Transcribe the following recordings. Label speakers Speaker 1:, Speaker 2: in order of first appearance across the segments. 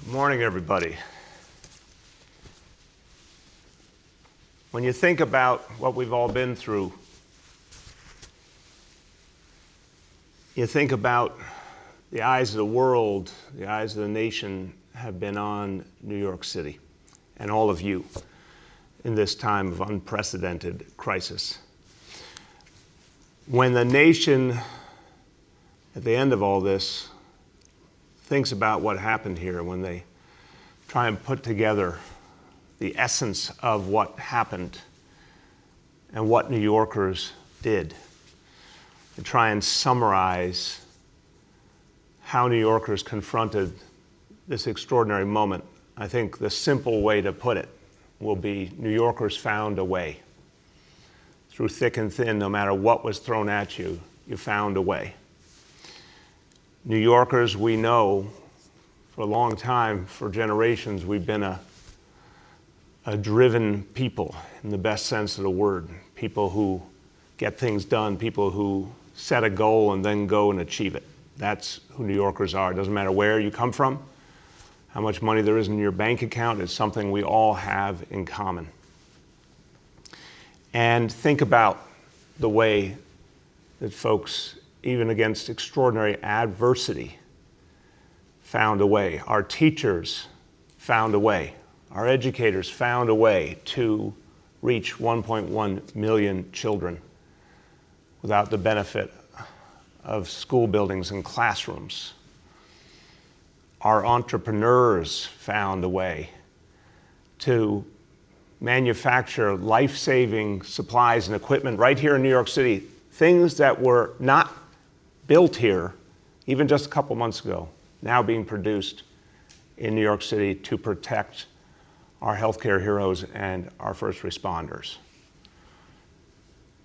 Speaker 1: Morning, everybody. When you think about what we've all been through, you think about the eyes of the world, the eyes of the nation have been on New York City and all of you in this time of unprecedented crisis. When the nation, at the end of all this, thinks about what happened here, when they try and put together the essence of what happened and what New Yorkers did, and try and summarize how New Yorkers confronted this extraordinary moment, I think the simple way to put it will be New Yorkers found a way. Through thick and thin, no matter what was thrown at you, you found a way. New Yorkers, we know, for a long time, for generations, we've been a driven people in the best sense of the word. People who get things done, people who set a goal and then go and achieve it. That's who New Yorkers are. It doesn't matter where you come from, how much money there is in your bank account. It's something we all have in common. And think about the way that folks, even against extraordinary adversity, found a way. Our teachers found a way. Our educators found a way to reach 1.1 million children without the benefit of school buildings and classrooms. Our entrepreneurs found a way to manufacture life-saving supplies and equipment right here in New York City, things that were not built here even just a couple months ago, now being produced in New York City to protect our healthcare heroes and our first responders.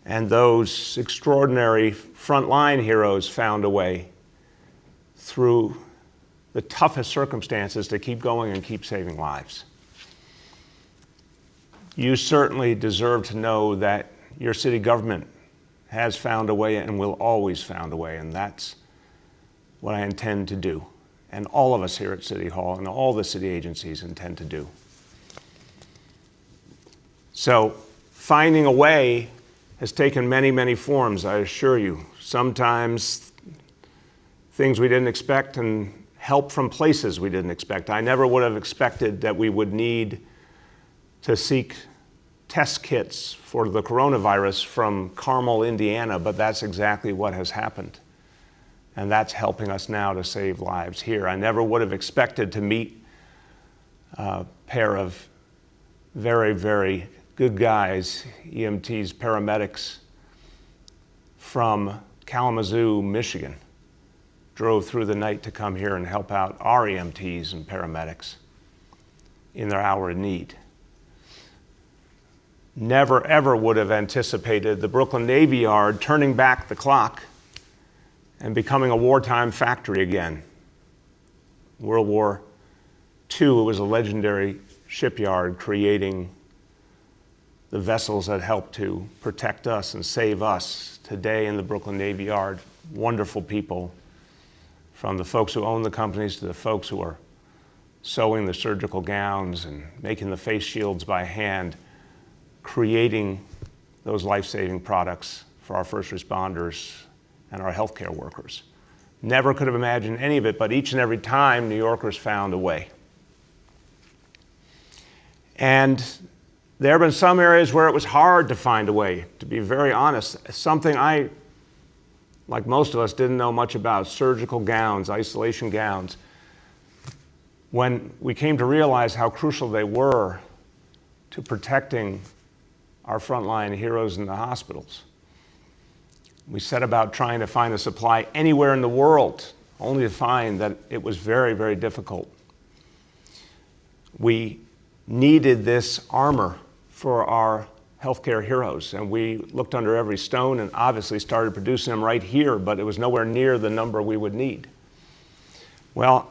Speaker 1: And those extraordinary frontline heroes found a way through the toughest circumstances to keep going and keep saving lives. You certainly deserve to know that your city government has found a way and will always find a way, and that's what I intend to do. And all of us here at City Hall and all the city agencies intend to do. So finding a way has taken many, many forms, I assure you. Sometimes things we didn't expect and help from places we didn't expect. I never would have expected that we would need to seek test kits for the coronavirus from Carmel, Indiana, but that's exactly what has happened. And that's helping us now to save lives here. I never would have expected to meet a pair of very, very good guys, EMTs, paramedics from Kalamazoo, Michigan. Drove through the night to come here and help out our EMTs and paramedics in their hour of need. Never, ever would have anticipated the Brooklyn Navy Yard turning back the clock and becoming a wartime factory again. World War II, it was a legendary shipyard creating the vessels that helped to protect us and save us. Today in the Brooklyn Navy Yard, wonderful people, from the folks who own the companies to the folks who are sewing the surgical gowns and making the face shields by hand, creating those life-saving products for our first responders and our healthcare workers. Never could have imagined any of it, but each and every time, New Yorkers found a way. And there have been some areas where it was hard to find a way, to be very honest. Something I, like most of us, didn't know much about, surgical gowns, isolation gowns. When we came to realize how crucial they were to protecting our frontline heroes in the hospitals, we set about trying to find a supply anywhere in the world, only to find that it was very, very difficult. We needed this armor for our healthcare heroes, and we looked under every stone and obviously started producing them right here, but it was nowhere near the number we would need. Well,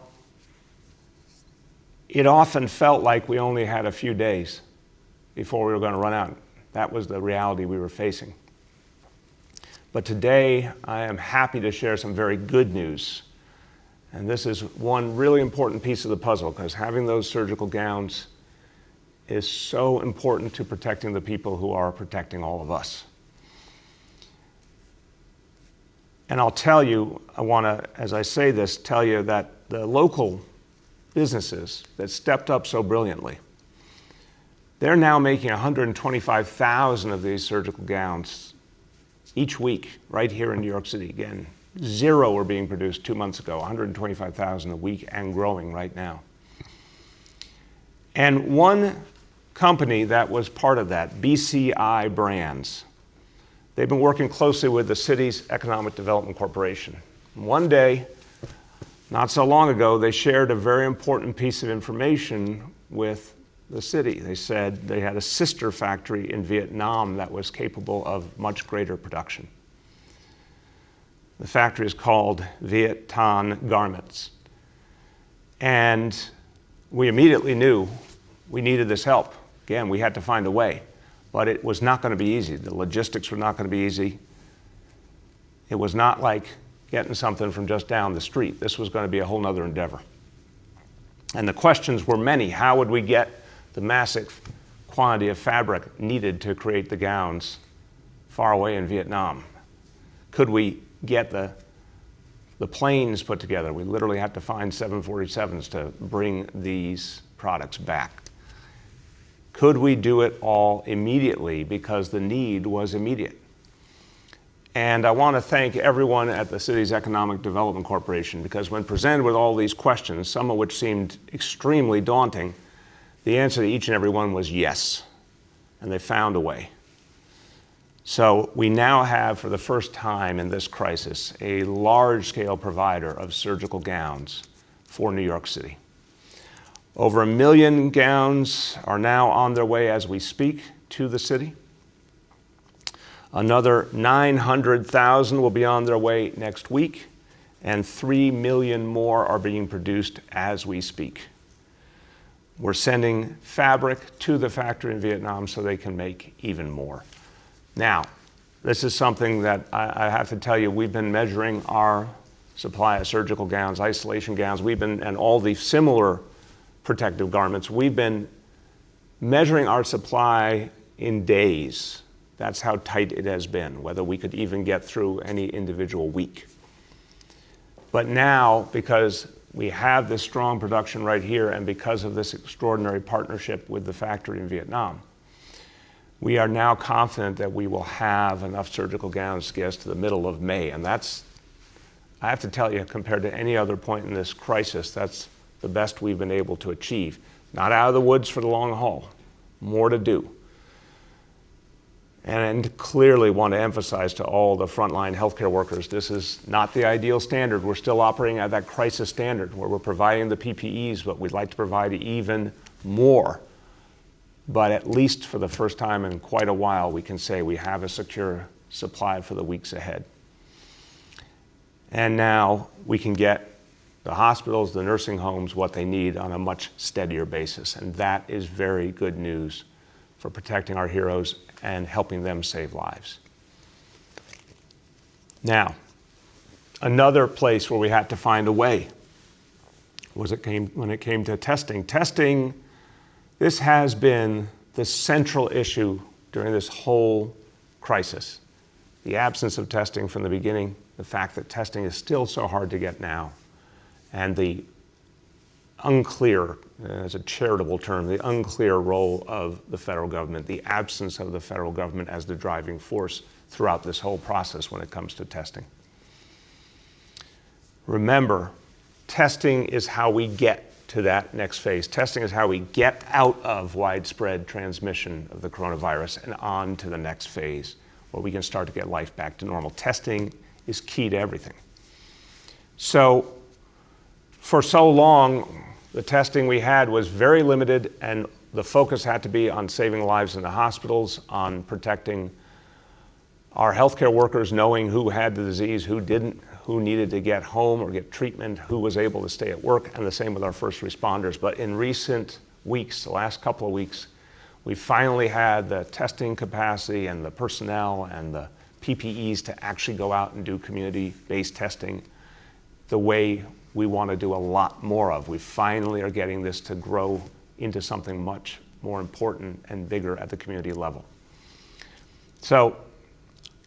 Speaker 1: it often felt like we only had a few days before we were going to run out. That was the reality we were facing. But today, I am happy to share some very good news And this is one really important piece of the puzzle, because having those surgical gowns is so important to protecting the people who are protecting all of us. And I'll tell you, I want to, as I say this, tell you that the local businesses that stepped up so brilliantly, they're now making 125,000 of these surgical gowns each week right here in New York City. Again, 0 were being produced 2 months ago, 125,000 a week and growing right now. And one company that was part of that, BCI Brands, they've been working closely with the city's Economic Development Corporation. One day, not so long ago, they shared a very important piece of information with the city. They said they had a sister factory in Vietnam that was capable of much greater production. The factory is called Viet Thanh Garments. And we immediately knew we needed this help. Again, we had to find a way, but it was not going to be easy. The logistics were not going to be easy. It was not like getting something from just down the street. This was going to be a whole nother endeavor. And the questions were many. How would we get the massive quantity of fabric needed to create the gowns far away in Vietnam? Could we get the planes put together? We literally had to find 747s to bring these products back. Could we do it all immediately, because the need was immediate? And I want to thank everyone at the city's Economic Development Corporation, because when presented with all these questions, some of which seemed extremely daunting, the answer to each and every one was yes, and they found a way. So we now have, for the first time in this crisis, a large-scale provider of surgical gowns for New York City. Over 1 million gowns are now on their way as we speak to the city. Another 900,000 will be on their way next week, and 3 million more are being produced as we speak. We're sending fabric to the factory in Vietnam so they can make even more. Now, this is something that I have to tell you, we've been measuring our supply of surgical gowns, isolation gowns, and all the similar protective garments. We've been measuring our supply in days. That's how tight it has been, whether we could even get through any individual week. But now, because we have this strong production right here, and because of this extraordinary partnership with the factory in Vietnam, we are now confident that we will have enough surgical gowns to get us to the middle of May. And that's, I have to tell you, compared to any other point in this crisis, that's the best we've been able to achieve. Not out of the woods for the long haul, more to do. And clearly want to emphasize to all the frontline healthcare workers, this is not the ideal standard. We're still operating at that crisis standard where we're providing the PPEs, but we'd like to provide even more. But at least for the first time in quite a while, we can say we have a secure supply for the weeks ahead. And now we can get the hospitals, the nursing homes, what they need on a much steadier basis. And that is very good news for protecting our heroes and helping them save lives. Now, another place where we had to find a way was when it came to testing. Testing, this has been the central issue during this whole crisis. The absence of testing from the beginning, the fact that testing is still so hard to get now, and the unclear, as a charitable term, the unclear role of the federal government, the absence of the federal government as the driving force throughout this whole process when it comes to testing. Remember, testing is how we get to that next phase. Testing is how we get out of widespread transmission of the coronavirus and on to the next phase where we can start to get life back to normal. Testing is key to everything. So, for so long, the testing we had was very limited, and the focus had to be on saving lives in the hospitals, on protecting our healthcare workers, knowing who had the disease, who didn't, who needed to get home or get treatment, who was able to stay at work, and the same with our first responders. But in recent weeks, the last couple of weeks, we finally had the testing capacity and the personnel and the PPEs to actually go out and do community-based testing the way we want to do a lot more of. We finally are getting this to grow into something much more important and bigger at the community level. So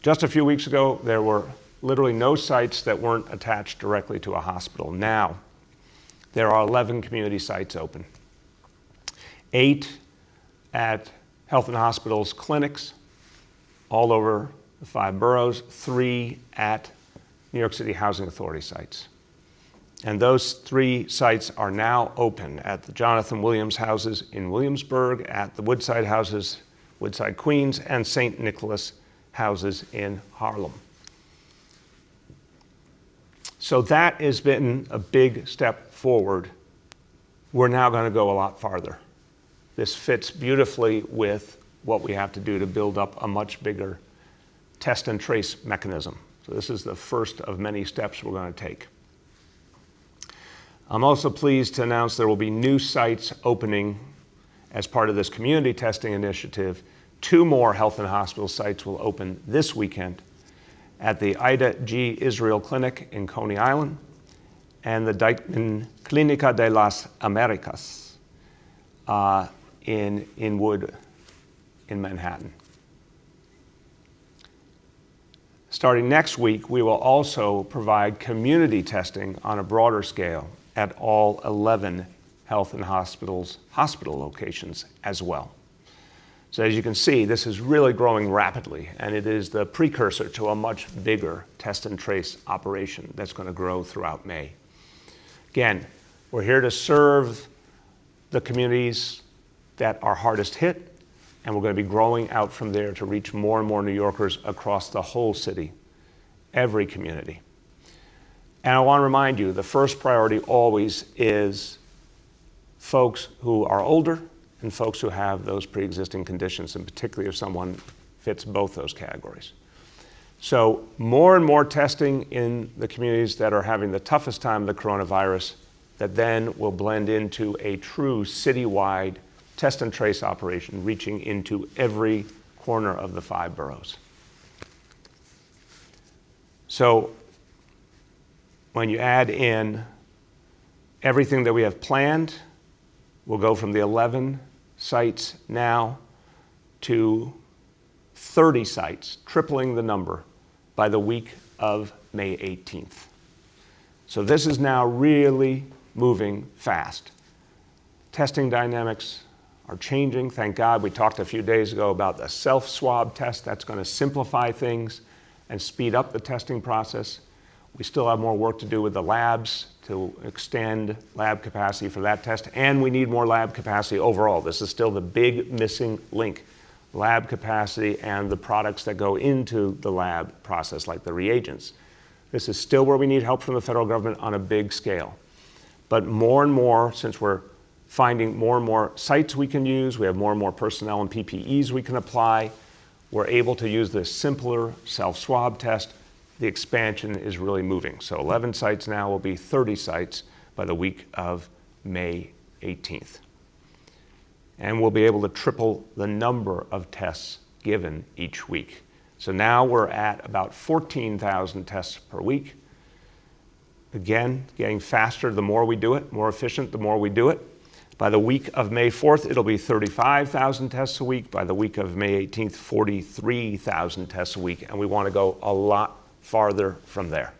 Speaker 1: just a few weeks ago, there were literally no sites that weren't attached directly to a hospital. Now, there are 11 community sites open. 8 at health and hospitals clinics all over the 5 boroughs, 3 at New York City Housing Authority sites. And those 3 sites are now open at the Jonathan Williams houses in Williamsburg, at the Woodside houses, Woodside, Queens, and St. Nicholas houses in Harlem. So that has been a big step forward. We're now going to go a lot farther. This fits beautifully with what we have to do to build up a much bigger test and trace mechanism. So this is the first of many steps we're going to take. I'm also pleased to announce there will be new sites opening as part of this community testing initiative. 2 more health and hospital sites will open this weekend at the Ida G. Israel Clinic in Coney Island and the Dyckman Clínica de las Américas in Inwood in Manhattan. Starting next week, we will also provide community testing on a broader scale at all 11 health and hospitals, hospital locations as well. So as you can see, this is really growing rapidly, and it is the precursor to a much bigger test and trace operation that's going to grow throughout May. Again, we're here to serve the communities that are hardest hit, and we're going to be growing out from there to reach more and more New Yorkers across the whole city, every community. And I want to remind you, the first priority always is folks who are older and folks who have those pre-existing conditions, and particularly if someone fits both those categories. So more and more testing in the communities that are having the toughest time of the coronavirus that then will blend into a true citywide test and trace operation reaching into every corner of the 5 boroughs. So when you add in everything that we have planned, we'll go from the 11 sites now to 30 sites, tripling the number by the week of May 18th. So this is now really moving fast. Testing dynamics are changing. Thank God. We talked a few days ago about the self-swab test. That's going to simplify things and speed up the testing process. We still have more work to do with the labs to extend lab capacity for that test, and we need more lab capacity overall. This is still the big missing link, lab capacity and the products that go into the lab process, like the reagents. This is still where we need help from the federal government on a big scale. But more and more, since we're finding more and more sites we can use, we have more and more personnel and PPEs we can apply, we're able to use this simpler self-swab test. The expansion is really moving. So 11 sites now will be 30 sites by the week of May 18th. And we'll be able to triple the number of tests given each week. So now we're at about 14,000 tests per week. Again, getting faster the more we do it, more efficient the more we do it. By the week of May 4th, it'll be 35,000 tests a week. By the week of May 18th, 43,000 tests a week. And we want to go a lot farther from there.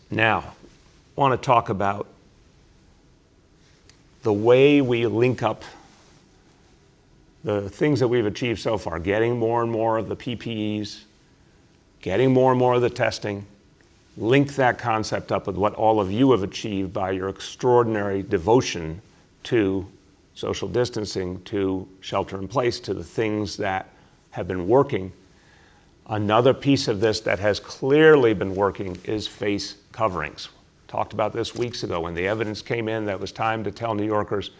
Speaker 1: Now, I want to talk about the way we link up the things that we've achieved so far, getting more and more of the PPEs, getting more and more of the testing, link that concept up with what all of you have achieved by your extraordinary devotion to social distancing, to shelter in place, to the things that have been working. Another piece of this that has clearly been working is face coverings. Talked about this weeks ago when the evidence came in that it was time to tell New Yorkers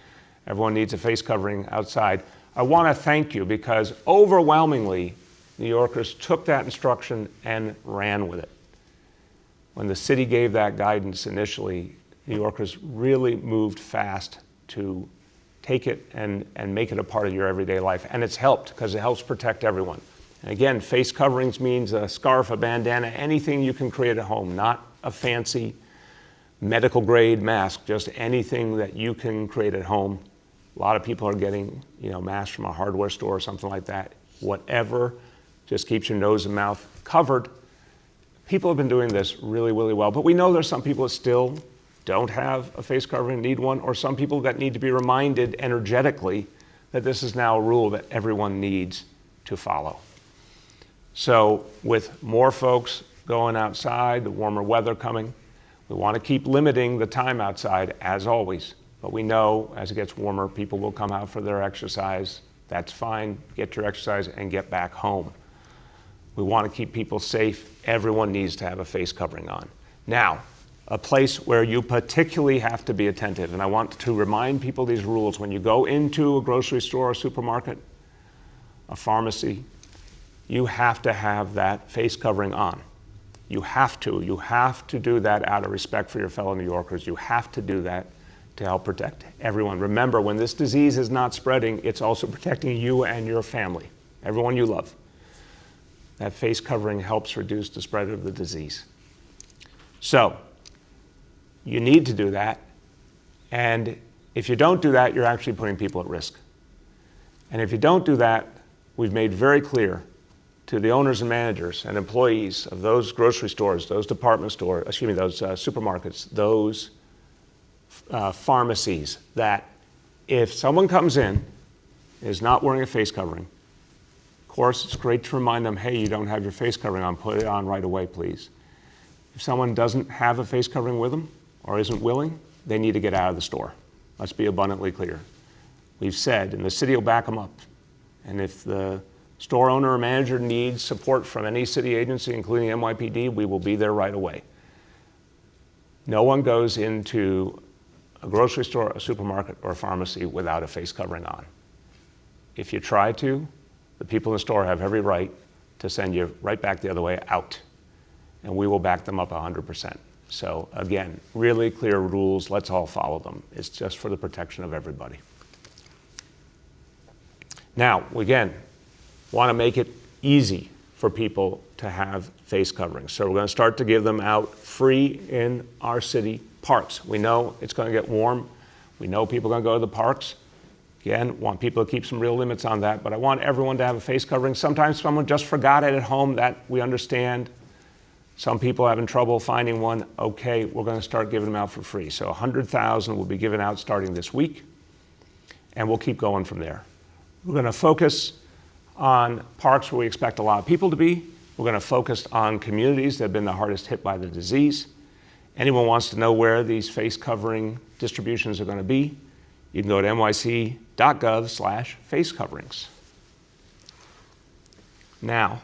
Speaker 1: everyone needs a face covering outside. I want to thank you because overwhelmingly New Yorkers took that instruction and ran with it. When the city gave that guidance initially, New Yorkers really moved fast to take it and make it a part of your everyday life. And it's helped because it helps protect everyone. And again, face coverings means a scarf, a bandana, anything you can create at home, not a fancy medical grade mask, just anything that you can create at home. A lot of people are getting, masks from a hardware store or something like that. Whatever just keeps your nose and mouth covered. People have been doing this really, really well, but we know there's some people that still don't have a face covering, need one, or some people that need to be reminded energetically that this is now a rule that everyone needs to follow. So with more folks going outside, the warmer weather coming, we want to keep limiting the time outside as always. But we know as it gets warmer, people will come out for their exercise. That's fine. Get your exercise and get back home. We want to keep people safe. Everyone needs to have a face covering on. Now, a place where you particularly have to be attentive, and I want to remind people these rules. When you go into a grocery store, a supermarket, a pharmacy, you have to have that face covering on. You have to. You have to do that out of respect for your fellow New Yorkers. You have to do that to help protect everyone. Remember, when this disease is not spreading, it's also protecting you and your family, everyone you love. That face covering helps reduce the spread of the disease. So, you need to do that. And if you don't do that, you're actually putting people at risk. And if you don't do that, we've made very clear to the owners and managers and employees of those grocery stores, those department stores, those supermarkets, those pharmacies, that if someone comes in and is not wearing a face covering, of course, it's great to remind them, hey, you don't have your face covering on, put it on right away, please. If someone doesn't have a face covering with them or isn't willing, they need to get out of the store. Let's be abundantly clear. We've said, and the city will back them up. And if the store owner or manager needs support from any city agency, including NYPD, we will be there right away. No one goes into a grocery store, a supermarket, or a pharmacy without a face covering on. If you try to, the people in the store have every right to send you right back the other way out. And we will back them up 100%. So again, really clear rules, let's all follow them. It's just for the protection of everybody. Now, again, want to make it easy for people to have face coverings. So we're going to start to give them out free in our city parks. We know it's going to get warm. We know people are going to go to the parks. Again, want people to keep some real limits on that, but I want everyone to have a face covering. Sometimes someone just forgot it at home, that we understand. Some people are having trouble finding one. Okay, we're going to start giving them out for free. So 100,000 will be given out starting this week, and we'll keep going from there. We're going to focus on parks where we expect a lot of people to be. We're going to focus on communities that have been the hardest hit by the disease. Anyone wants to know where these face covering distributions are going to be, you can go to nyc.gov/face coverings. Now,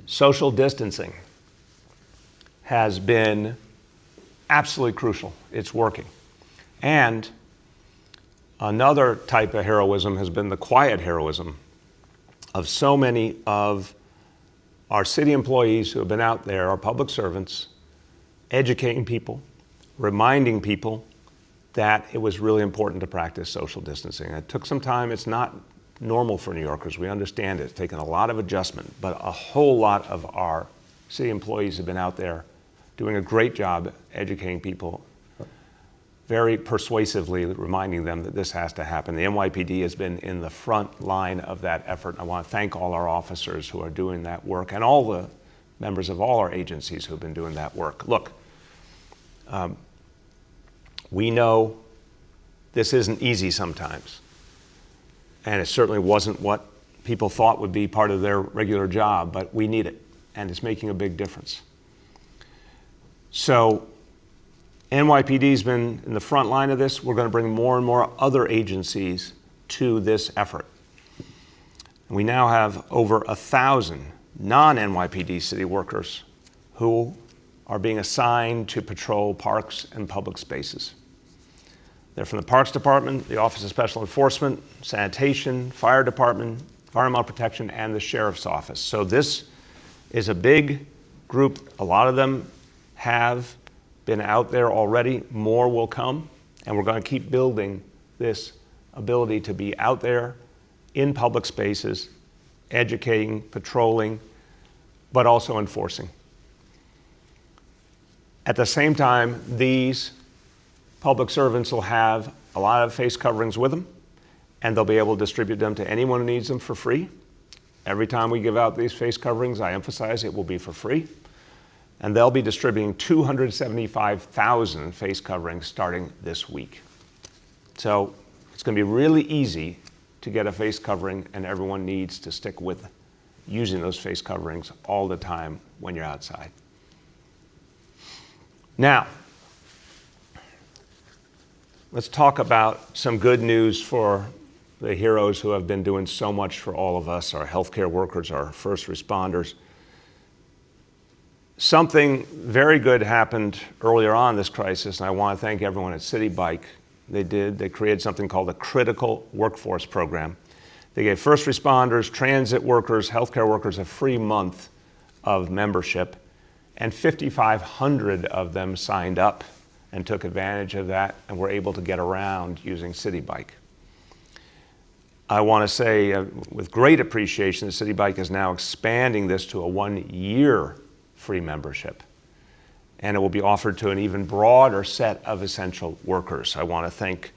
Speaker 1: social distancing has been absolutely crucial. It's working. And another type of heroism has been the quiet heroism of so many of our city employees who have been out there, our public servants, educating people, reminding people that it was really important to practice social distancing. It took some time. It's not normal for New Yorkers. We understand it. It's taken a lot of adjustment, but a whole lot of our city employees have been out there doing a great job educating people, very persuasively reminding them that this has to happen. The NYPD has been in the front line of that effort. I want to thank all our officers who are doing that work and all the members of all our agencies who have been doing that work. Look, we know this isn't easy sometimes, and it certainly wasn't what people thought would be part of their regular job, but we need it, and it's making a big difference. So NYPD's been in the front line of this. We're going to bring more and more other agencies to this effort. We now have over 1,000 non-NYPD city workers who are being assigned to patrol parks and public spaces. They're from the Parks Department, the Office of Special Enforcement, Sanitation, Fire Department, Environmental Protection, and the Sheriff's Office. So this is a big group. A lot of them have been out there already. More will come, and we're going to keep building this ability to be out there in public spaces, educating, patrolling, but also enforcing. At the same time, these public servants will have a lot of face coverings with them, and they'll be able to distribute them to anyone who needs them for free. Every time we give out these face coverings, I emphasize it will be for free. And they'll be distributing 275,000 face coverings starting this week. So it's going to be really easy to get a face covering, and everyone needs to stick with using those face coverings all the time when you're outside. Now, let's talk about some good news for the heroes who have been doing so much for all of us, our healthcare workers, our first responders. Something very good happened earlier on in this crisis, and I want to thank everyone at CITI Bike. They created something called the Critical Workforce Program. They gave first responders, transit workers, healthcare workers a free month of membership, and 5,500 of them signed up and took advantage of that and were able to get around using CITI Bike. I want to say with great appreciation that CITI Bike is now expanding this to a 1-year free membership, and it will be offered to an even broader set of essential workers. I want to thank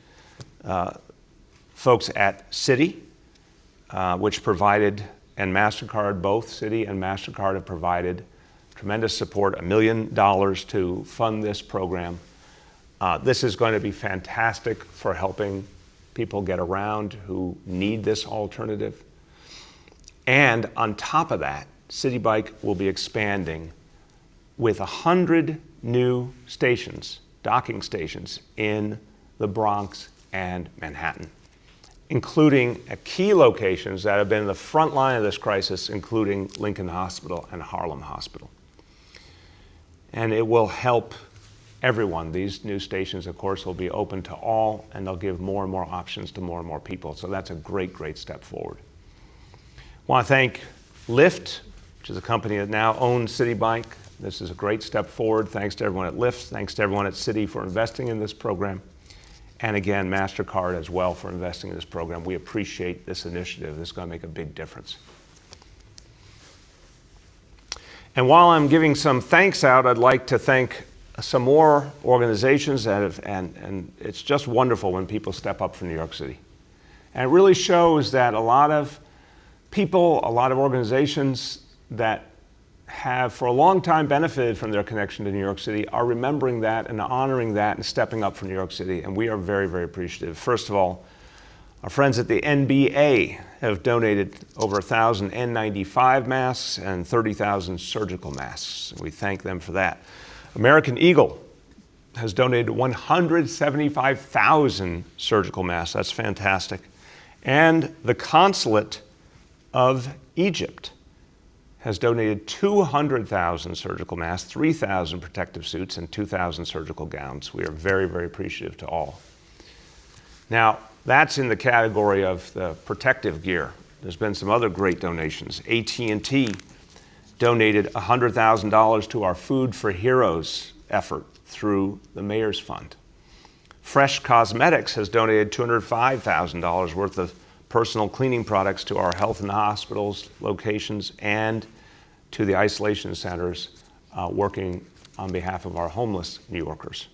Speaker 1: folks at CITI, which provided, and MasterCard, both CITI and MasterCard have provided tremendous support, $1 million to fund this program. This is going to be fantastic for helping people get around who need this alternative. And on top of that, CITI Bike will be expanding with 100 new stations, docking stations in the Bronx and Manhattan, including at key locations that have been in the front line of this crisis, including Lincoln Hospital and Harlem Hospital. And it will help everyone. These new stations, of course, will be open to all, and they'll give more and more options to more and more people. So that's a great, great step forward. I want to thank Lyft, which is a company that now owns CITI Bike. This is a great step forward. Thanks to everyone at Lyft. Thanks to everyone at CITI for investing in this program. And again, MasterCard as well for investing in this program. We appreciate this initiative. This is going to make a big difference. And while I'm giving some thanks out, I'd like to thank some more organizations that have, and it's just wonderful when people step up for New York City. And it really shows that a lot of people, a lot of organizations that have for a long time benefited from their connection to New York City are remembering that and honoring that and stepping up for New York City. And we are very, very appreciative. First of all, our friends at the NBA have donated over 1,000 N95 masks and 30,000 surgical masks. We thank them for that. American Eagle has donated 175,000 surgical masks. That's fantastic. And the Consulate of Egypt has donated 200,000 surgical masks, 3,000 protective suits, and 2,000 surgical gowns. We are very, very appreciative to all. Now, that's in the category of the protective gear. There's been some other great donations. AT&T donated $100,000 to our Food for Heroes effort through the Mayor's Fund. Fresh Cosmetics has donated $205,000 worth of personal cleaning products to our health and hospitals locations and to the isolation centers working on behalf of our homeless New Yorkers.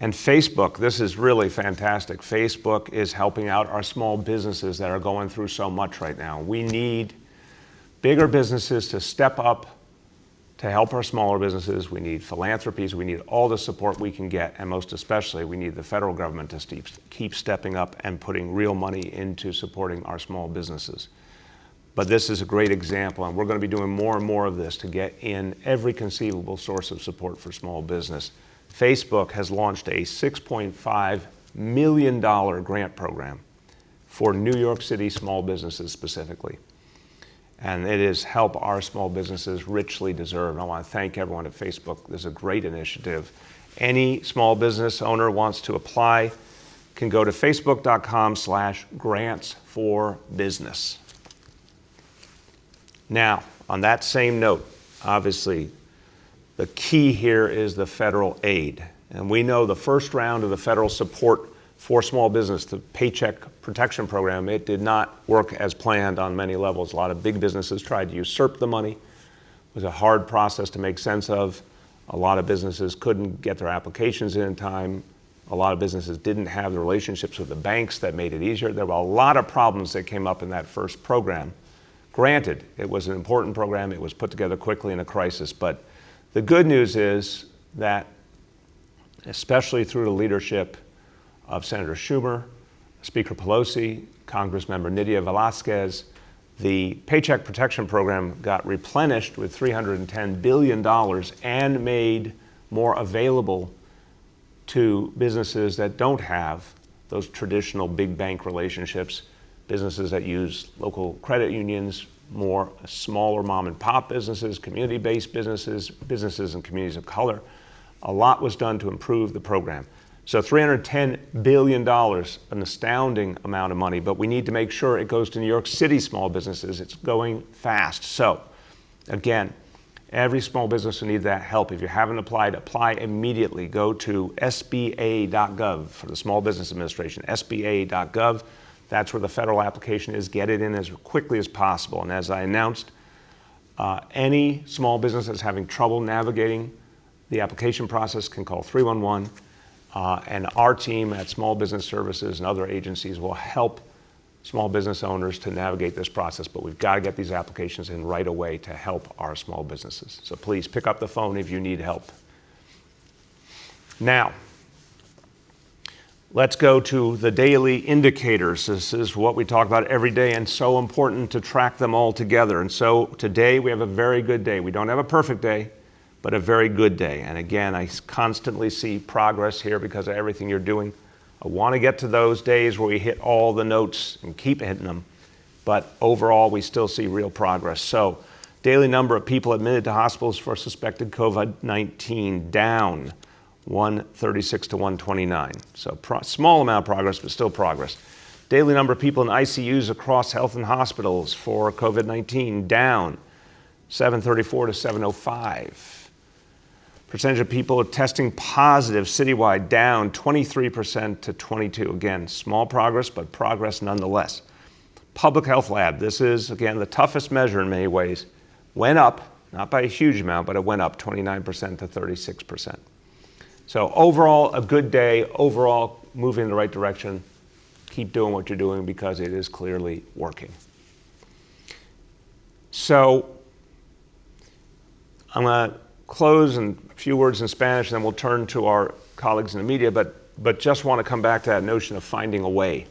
Speaker 1: And Facebook, this is really fantastic. Facebook is helping out our small businesses that are going through so much right now. We need bigger businesses to step up to help our smaller businesses. We need philanthropies. We need all the support we can get. And most especially, we need the federal government to keep stepping up and putting real money into supporting our small businesses. But this is a great example, and we're going to be doing more and more of this to get in every conceivable source of support for small business. Facebook has launched a $6.5 million grant program for New York City small businesses specifically. And it is help our small businesses richly deserved. I want to thank everyone at Facebook. This is a great initiative. Any small business owner wants to apply can go to facebook.com/grants4business. Now, on that same note, obviously, the key here is the federal aid. And we know the first round of the federal support for small business, the Paycheck Protection Program, it did not work as planned on many levels. A lot of big businesses tried to usurp the money. It was a hard process to make sense of. A lot of businesses couldn't get their applications in time. A lot of businesses didn't have the relationships with the banks that made it easier. There were a lot of problems that came up in that first program. Granted, it was an important program. It was put together quickly in a crisis. But the good news is that, especially through the leadership of Senator Schumer, Speaker Pelosi, Congressmember Nydia Velázquez, the Paycheck Protection Program got replenished with $310 billion and made more available to businesses that don't have those traditional big bank relationships, businesses that use local credit unions, more smaller mom and pop businesses, community-based businesses, businesses in communities of color. A lot was done to improve the program. So $310 billion, an astounding amount of money, but we need to make sure it goes to New York City small businesses. It's going fast. So again, every small business will need that help. If you haven't applied, apply immediately. Go to sba.gov for the Small Business Administration, sba.gov. That's where the federal application is. Get it in as quickly as possible. And as I announced, any small business that's having trouble navigating the application process can call 311. And our team at Small Business Services and other agencies will help small business owners to navigate this process. But we've got to get these applications in right away to help our small businesses. So please pick up the phone if you need help. Now, let's go to the daily indicators. This is what we talk about every day and so important to track them all together. And so today we have a very good day. We don't have a perfect day, but a very good day. And again, I constantly see progress here because of everything you're doing. I want to get to those days where we hit all the notes and keep hitting them. But overall, we still see real progress. So daily number of people admitted to hospitals for suspected COVID-19 down 136 to 129. So small amount of progress, but still progress. Daily number of people in ICUs across health and hospitals for COVID-19 down 734 to 705. Percentage of people testing positive citywide down 23% to 22%. Again, small progress, but progress nonetheless. Public health lab, this is, again, the toughest measure in many ways, went up, not by a huge amount, but it went up 29% to 36%. So overall, a good day, overall moving in the right direction. Keep doing what you're doing because it is clearly working. So I'm going to close in a few words in Spanish, and then we'll turn to our colleagues in the media, but just want to come back to that notion of finding a way.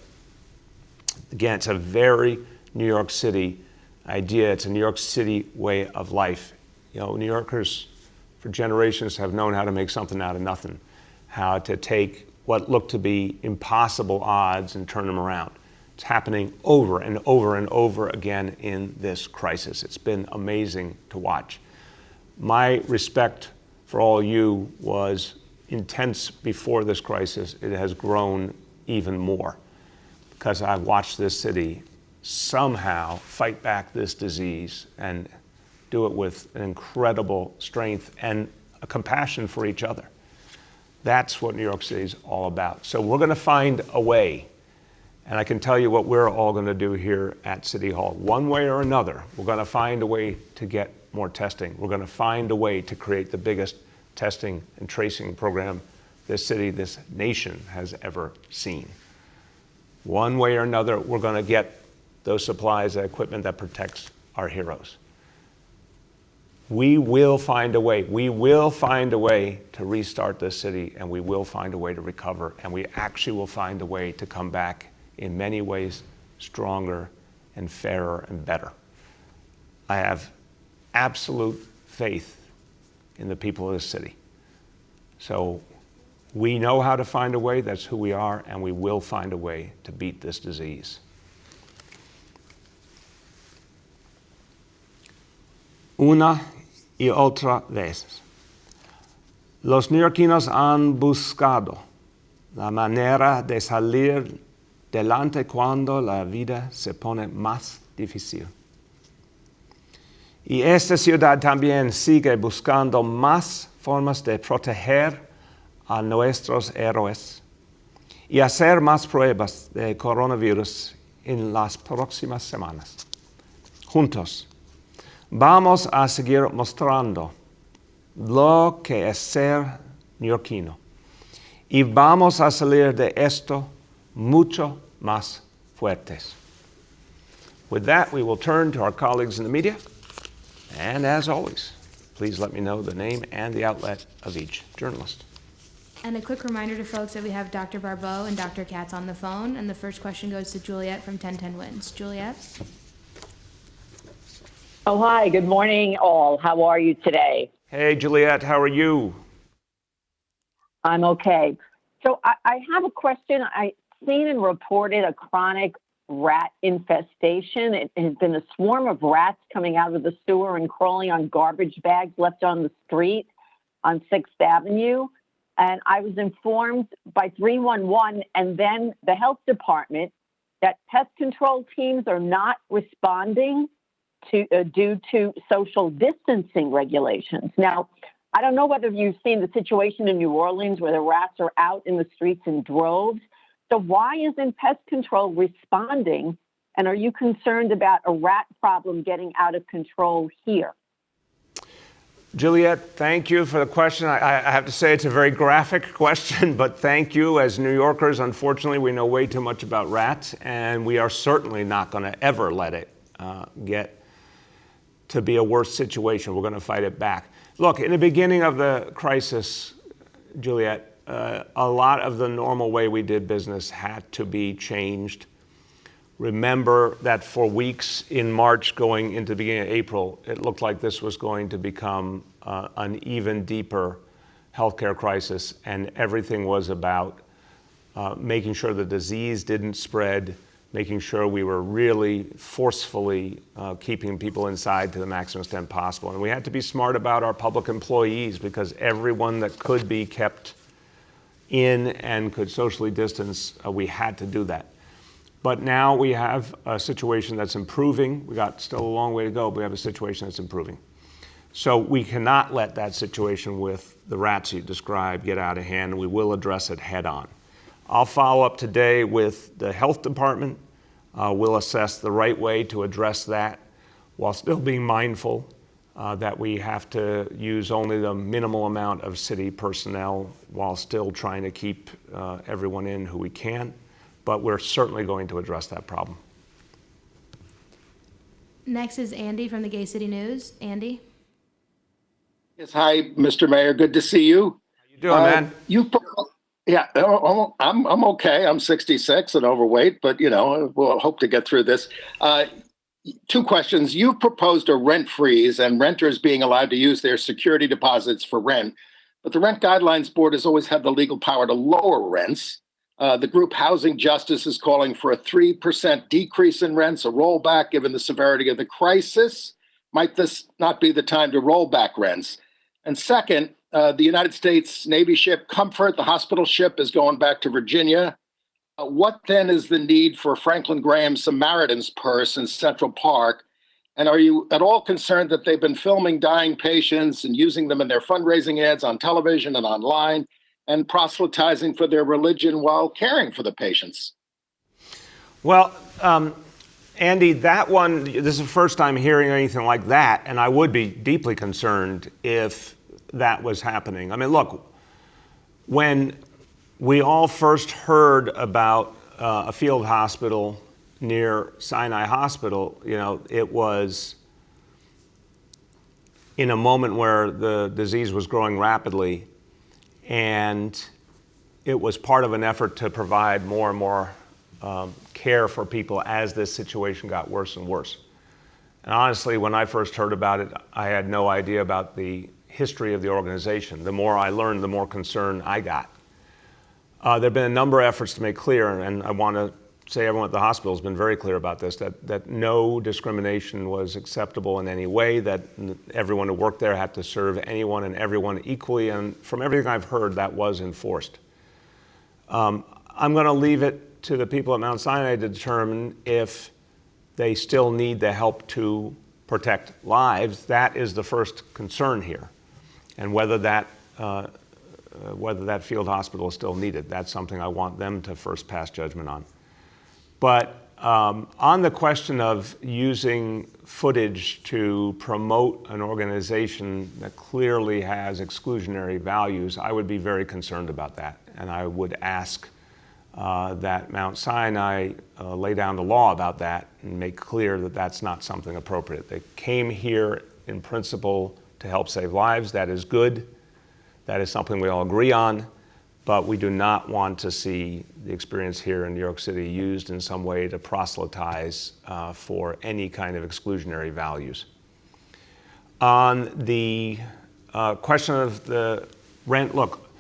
Speaker 1: Again, it's a very New York City idea. It's a New York City way of life. You know, New Yorkers for generations have known how to make something out of nothing, how to take what looked to be impossible odds and turn them around. It's happening over and over and over again in this crisis. It's been amazing to watch. My respect for all you was intense before this crisis. It has grown even more because I've watched this city somehow fight back this disease and do it with an incredible strength and a compassion for each other. That's what New York City is all about. So we're going to find a way, and I can tell you what we're all going to do here at City Hall. One way or another, we're going to find a way to get more testing. We're going to find a way to create the biggest testing and tracing program this city, this nation has ever seen. One way or another, we're going to get those supplies, that equipment that protects our heroes. We will find a way. We will find a way to restart this city, and we will find a way to recover, and we actually will find a way to come back in many ways stronger and fairer and better. I have absolute faith in the people of this city. So we know how to find a way. That's who we are, and we will find a way to beat this disease. Una y otra vez. Los neoyorquinos han buscado la manera de salir delante cuando la vida se pone más difícil. Y esta ciudad también sigue buscando más formas de proteger a nuestros héroes y hacer más pruebas de coronavirus en las próximas semanas. Juntos, vamos a seguir mostrando lo que es ser neoyorquino y vamos a salir de esto mucho más fuertes. With that, we will turn to our colleagues in the media, and as always, please let me know the name and the outlet of each journalist.
Speaker 2: And a quick reminder to folks that we have Dr. Barbeau and Dr. Katz on the phone, and the first question goes to Juliet from 1010 Wins. Juliet?
Speaker 3: Oh, hi. Good morning, all. How are you today?
Speaker 1: Hey, Juliet, how are you?
Speaker 3: I'm okay. So I have a question. I've seen and reported a chronic rat infestation. It has been a swarm of rats coming out of the sewer and crawling on garbage bags left on the street on 6th Avenue. And I was informed by 311 and then the health department that pest control teams are not responding due to social distancing regulations. Now, I don't know whether you've seen the situation in New Orleans where the rats are out in the streets in droves. So why isn't pest control responding? And are you concerned about a rat problem getting out of control here?
Speaker 1: Juliet, thank you for the question. I have to say it's a very graphic question, but thank you. As New Yorkers, unfortunately, we know way too much about rats, and we are certainly not going to ever let it get to be a worse situation. We're going to fight it back. Look, in the beginning of the crisis, Juliet, a lot of the normal way we did business had to be changed. Remember that for weeks in March going into the beginning of April, it looked like this was going to become an even deeper healthcare crisis, and everything was about making sure the disease didn't spread, making sure we were really forcefully keeping people inside to the maximum extent possible. And we had to be smart about our public employees because everyone that could be kept in and could socially distance, we had to do that. But now we have a situation that's improving. We got still a long way to go, but we have a situation that's improving. So we cannot let that situation with the rats you described get out of hand, and we will address it head on. I'll follow up today with the health department. We'll assess the right way to address that while still being mindful that we have to use only the minimal amount of city personnel while still trying to keep everyone in who we can. But we're certainly going to address that problem.
Speaker 2: Next is Andy from the Gay City News. Andy?
Speaker 4: Yes, hi, Mr. Mayor. Good to see you.
Speaker 1: How you doing, man?
Speaker 4: I'm okay. I'm 66 and overweight, but we'll hope to get through this. Two questions. You've proposed a rent freeze and renters being allowed to use their security deposits for rent, but the Rent Guidelines Board has always had the legal power to lower rents. The group Housing Justice is calling for a 3% decrease in rents, a rollback given the severity of the crisis. Might this not be the time to roll back rents? And second, the United States Navy ship Comfort, the hospital ship, is going back to Virginia. What then is the need for Franklin Graham's Samaritan's Purse in Central Park? And are you at all concerned that they've been filming dying patients and using them in their fundraising ads on television and online and proselytizing for their religion while caring for the patients?
Speaker 1: Well, Andy, that one, this is the first time hearing anything like that, and I would be deeply concerned if that was happening. I mean, look, when we all first heard about a field hospital near Sinai Hospital, it was in a moment where the disease was growing rapidly, and it was part of an effort to provide more and more care for people as this situation got worse and worse. And honestly, when I first heard about it, I had no idea about the history of the organization. The more I learned, the more concerned I got. There have been a number of efforts to make clear, and I want to say everyone at the hospital has been very clear about this, that no discrimination was acceptable in any way, that everyone who worked there had to serve anyone and everyone equally, and from everything I've heard, that was enforced. I'm going to leave it to the people at Mount Sinai to determine if they still need the help to protect lives. That is the first concern here. And whether that whether that field hospital is still needed. That's something I want them to first pass judgment on. But on the question of using footage to promote an organization that clearly has exclusionary values, I would be very concerned about that. And I would ask that Mount Sinai lay down the law about that and make clear that that's not something appropriate. They came here in principle to help save lives. That is good. That is something we all agree on. But we do not want to see the experience here in New York City used in some way to proselytize for any kind of exclusionary values. On the question of the rent, look,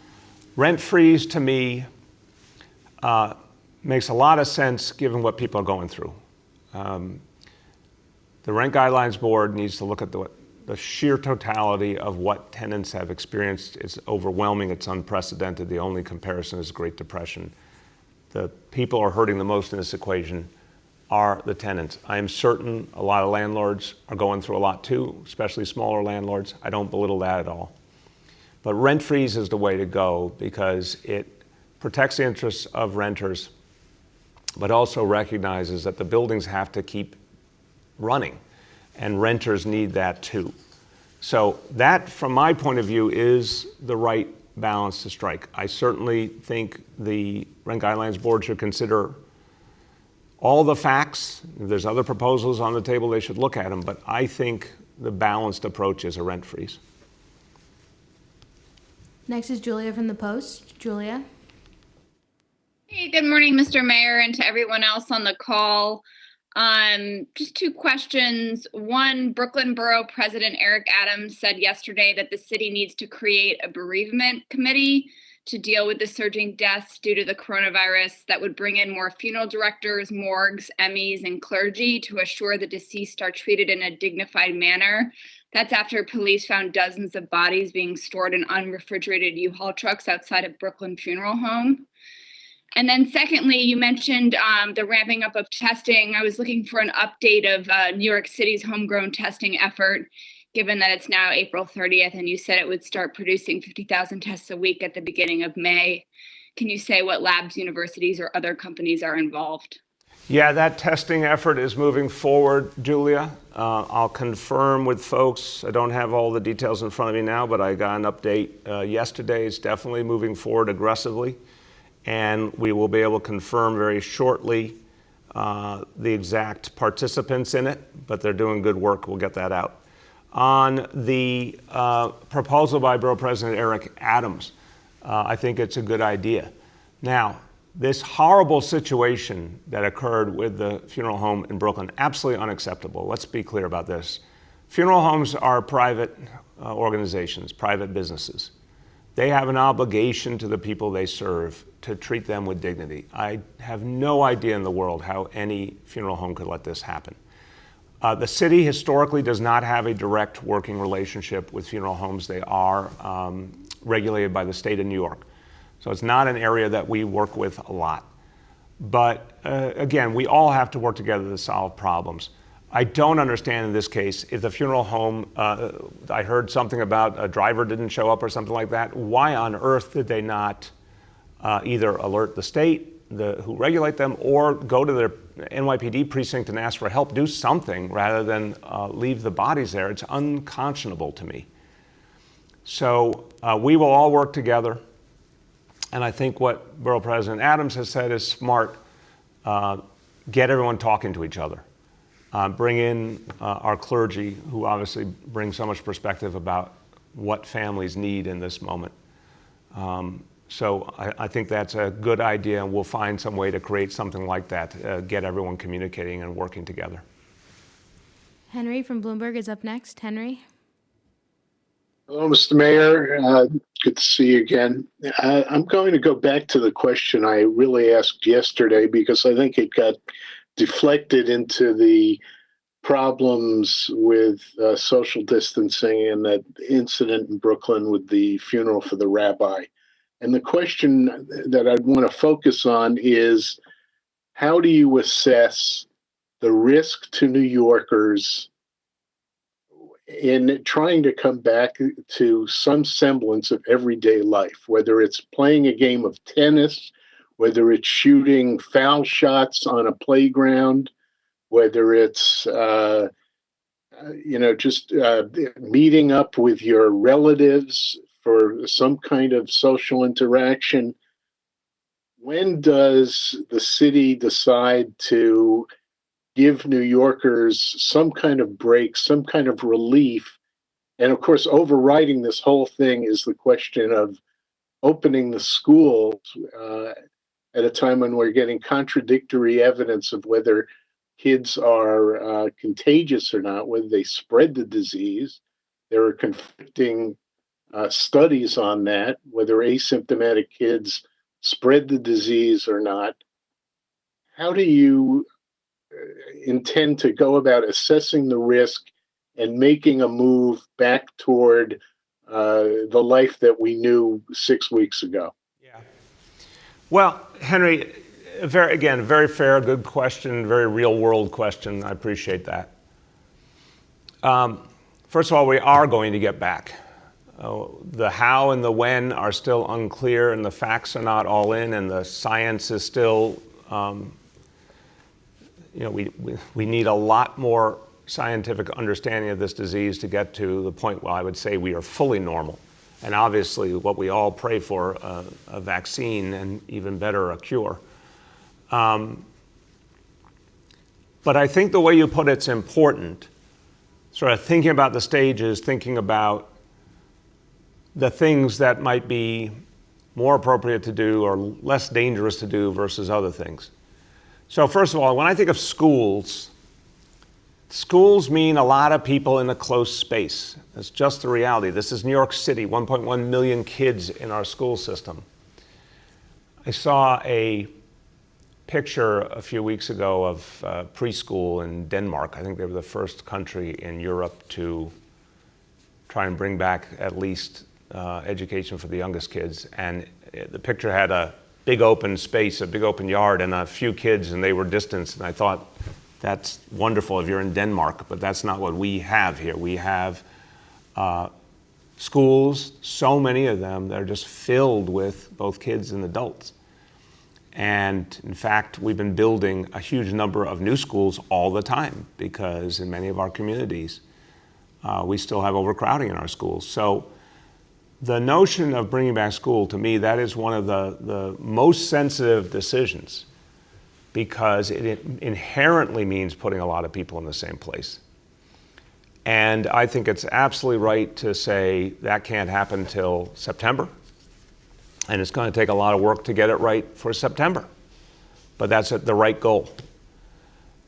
Speaker 1: rent freeze to me makes a lot of sense given what people are going through. The Rent Guidelines Board needs to look at the sheer totality of what tenants have experienced. It's overwhelming, it's unprecedented. The only comparison is the Great Depression. The people who are hurting the most in this equation are the tenants. I am certain a lot of landlords are going through a lot too, especially smaller landlords. I don't belittle that at all. But rent freeze is the way to go because it protects the interests of renters, but also recognizes that the buildings have to keep running. And renters need that too. So that, from my point of view, is the right balance to strike. I certainly think the Rent Guidelines Board should consider all the facts. If there's other proposals on the table, they should look at them. But I think the balanced approach is a rent freeze.
Speaker 2: Next is Julia from the Post. Julia.
Speaker 5: Hey, good morning, Mr. Mayor, and to everyone else on the call. Just two questions. One, Brooklyn Borough President Eric Adams said yesterday that the city needs to create a bereavement committee to deal with the surging deaths due to the coronavirus that would bring in more funeral directors, morgues, MEs, and clergy to assure the deceased are treated in a dignified manner. That's after police found dozens of bodies being stored in unrefrigerated U-Haul trucks outside of Brooklyn Funeral Home. And then secondly, you mentioned the ramping up of testing. I was looking for an update of New York City's homegrown testing effort, given that it's now April 30th, and you said it would start producing 50,000 tests a week at the beginning of May. Can you say what labs, universities, or other companies are involved?
Speaker 1: Yeah, that testing effort is moving forward, Julia. I'll confirm with folks. I don't have all the details in front of me now, but I got an update yesterday. It's definitely moving forward aggressively. And we will be able to confirm very shortly the exact participants in it, but they're doing good work. We'll get that out. On the proposal by Borough President Eric Adams, I think it's a good idea. Now, this horrible situation that occurred with the funeral home in Brooklyn, absolutely unacceptable. Let's be clear about this. Funeral homes are private organizations, private businesses. They have an obligation to the people they serve to treat them with dignity. I have no idea in the world how any funeral home could let this happen. The city historically does not have a direct working relationship with funeral homes. They are regulated by the state of New York. So it's not an area that we work with a lot. But again, we all have to work together to solve problems. I don't understand in this case, if the funeral home, I heard something about a driver didn't show up or something like that. Why on earth did they not either alert the state, who regulate them, or go to their NYPD precinct and ask for help, do something rather than leave the bodies there? It's unconscionable to me. So we will all work together. And I think what Borough President Adams has said is smart. Get everyone talking to each other. Bring in our clergy, who obviously bring so much perspective about what families need in this moment. So I think that's a good idea, and we'll find some way to create something like that, get everyone communicating and working together.
Speaker 2: Henry from Bloomberg is up next. Henry.
Speaker 6: Hello, Mr. Mayor. Good to see you again. I'm going to go back to the question I really asked yesterday because I think it got deflected into the problems with social distancing and that incident in Brooklyn with the funeral for the rabbi. And the question that I'd want to focus on is, how do you assess the risk to New Yorkers in trying to come back to some semblance of everyday life, whether it's playing a game of tennis, whether it's shooting foul shots on a playground, whether it's just meeting up with your relatives for some kind of social interaction. When does the city decide to give New Yorkers some kind of break, some kind of relief? And of course, overriding this whole thing is the question of opening the schools at a time when we're getting contradictory evidence of whether kids are contagious or not, whether they spread the disease. There are conflicting studies on that, whether asymptomatic kids spread the disease or not. How do you intend to go about assessing the risk and making a move back toward the life that we knew 6 weeks ago?
Speaker 1: Yeah. Well, Henry, very fair, good question, very real world question. I appreciate that. First of all, we are going to get back. The how and the when are still unclear, and the facts are not all in, and the science is still, we need a lot more scientific understanding of this disease to get to the point where I would say we are fully normal. And obviously what we all pray for, a vaccine, and even better, a cure. But I think the way you put it's important, sort of thinking about the stages, thinking about the things that might be more appropriate to do or less dangerous to do versus other things. So first of all, when I think of schools mean a lot of people in a close space. That's just the reality. This is New York City, 1.1 million kids in our school system. I saw a picture a few weeks ago of preschool in Denmark. I think they were the first country in Europe to try and bring back at least education for the youngest kids. And the picture had a big open space, a big open yard, and a few kids, and they were distanced. And I thought, that's wonderful if you're in Denmark, but that's not what we have here. We have schools, so many of them, that are just filled with both kids and adults. And in fact, we've been building a huge number of new schools all the time because in many of our communities, we still have overcrowding in our schools. So the notion of bringing back school, to me, that is one of the most sensitive decisions, because it inherently means putting a lot of people in the same place. And I think it's absolutely right to say that can't happen till September. And it's going to take a lot of work to get it right for September. But that's the right goal.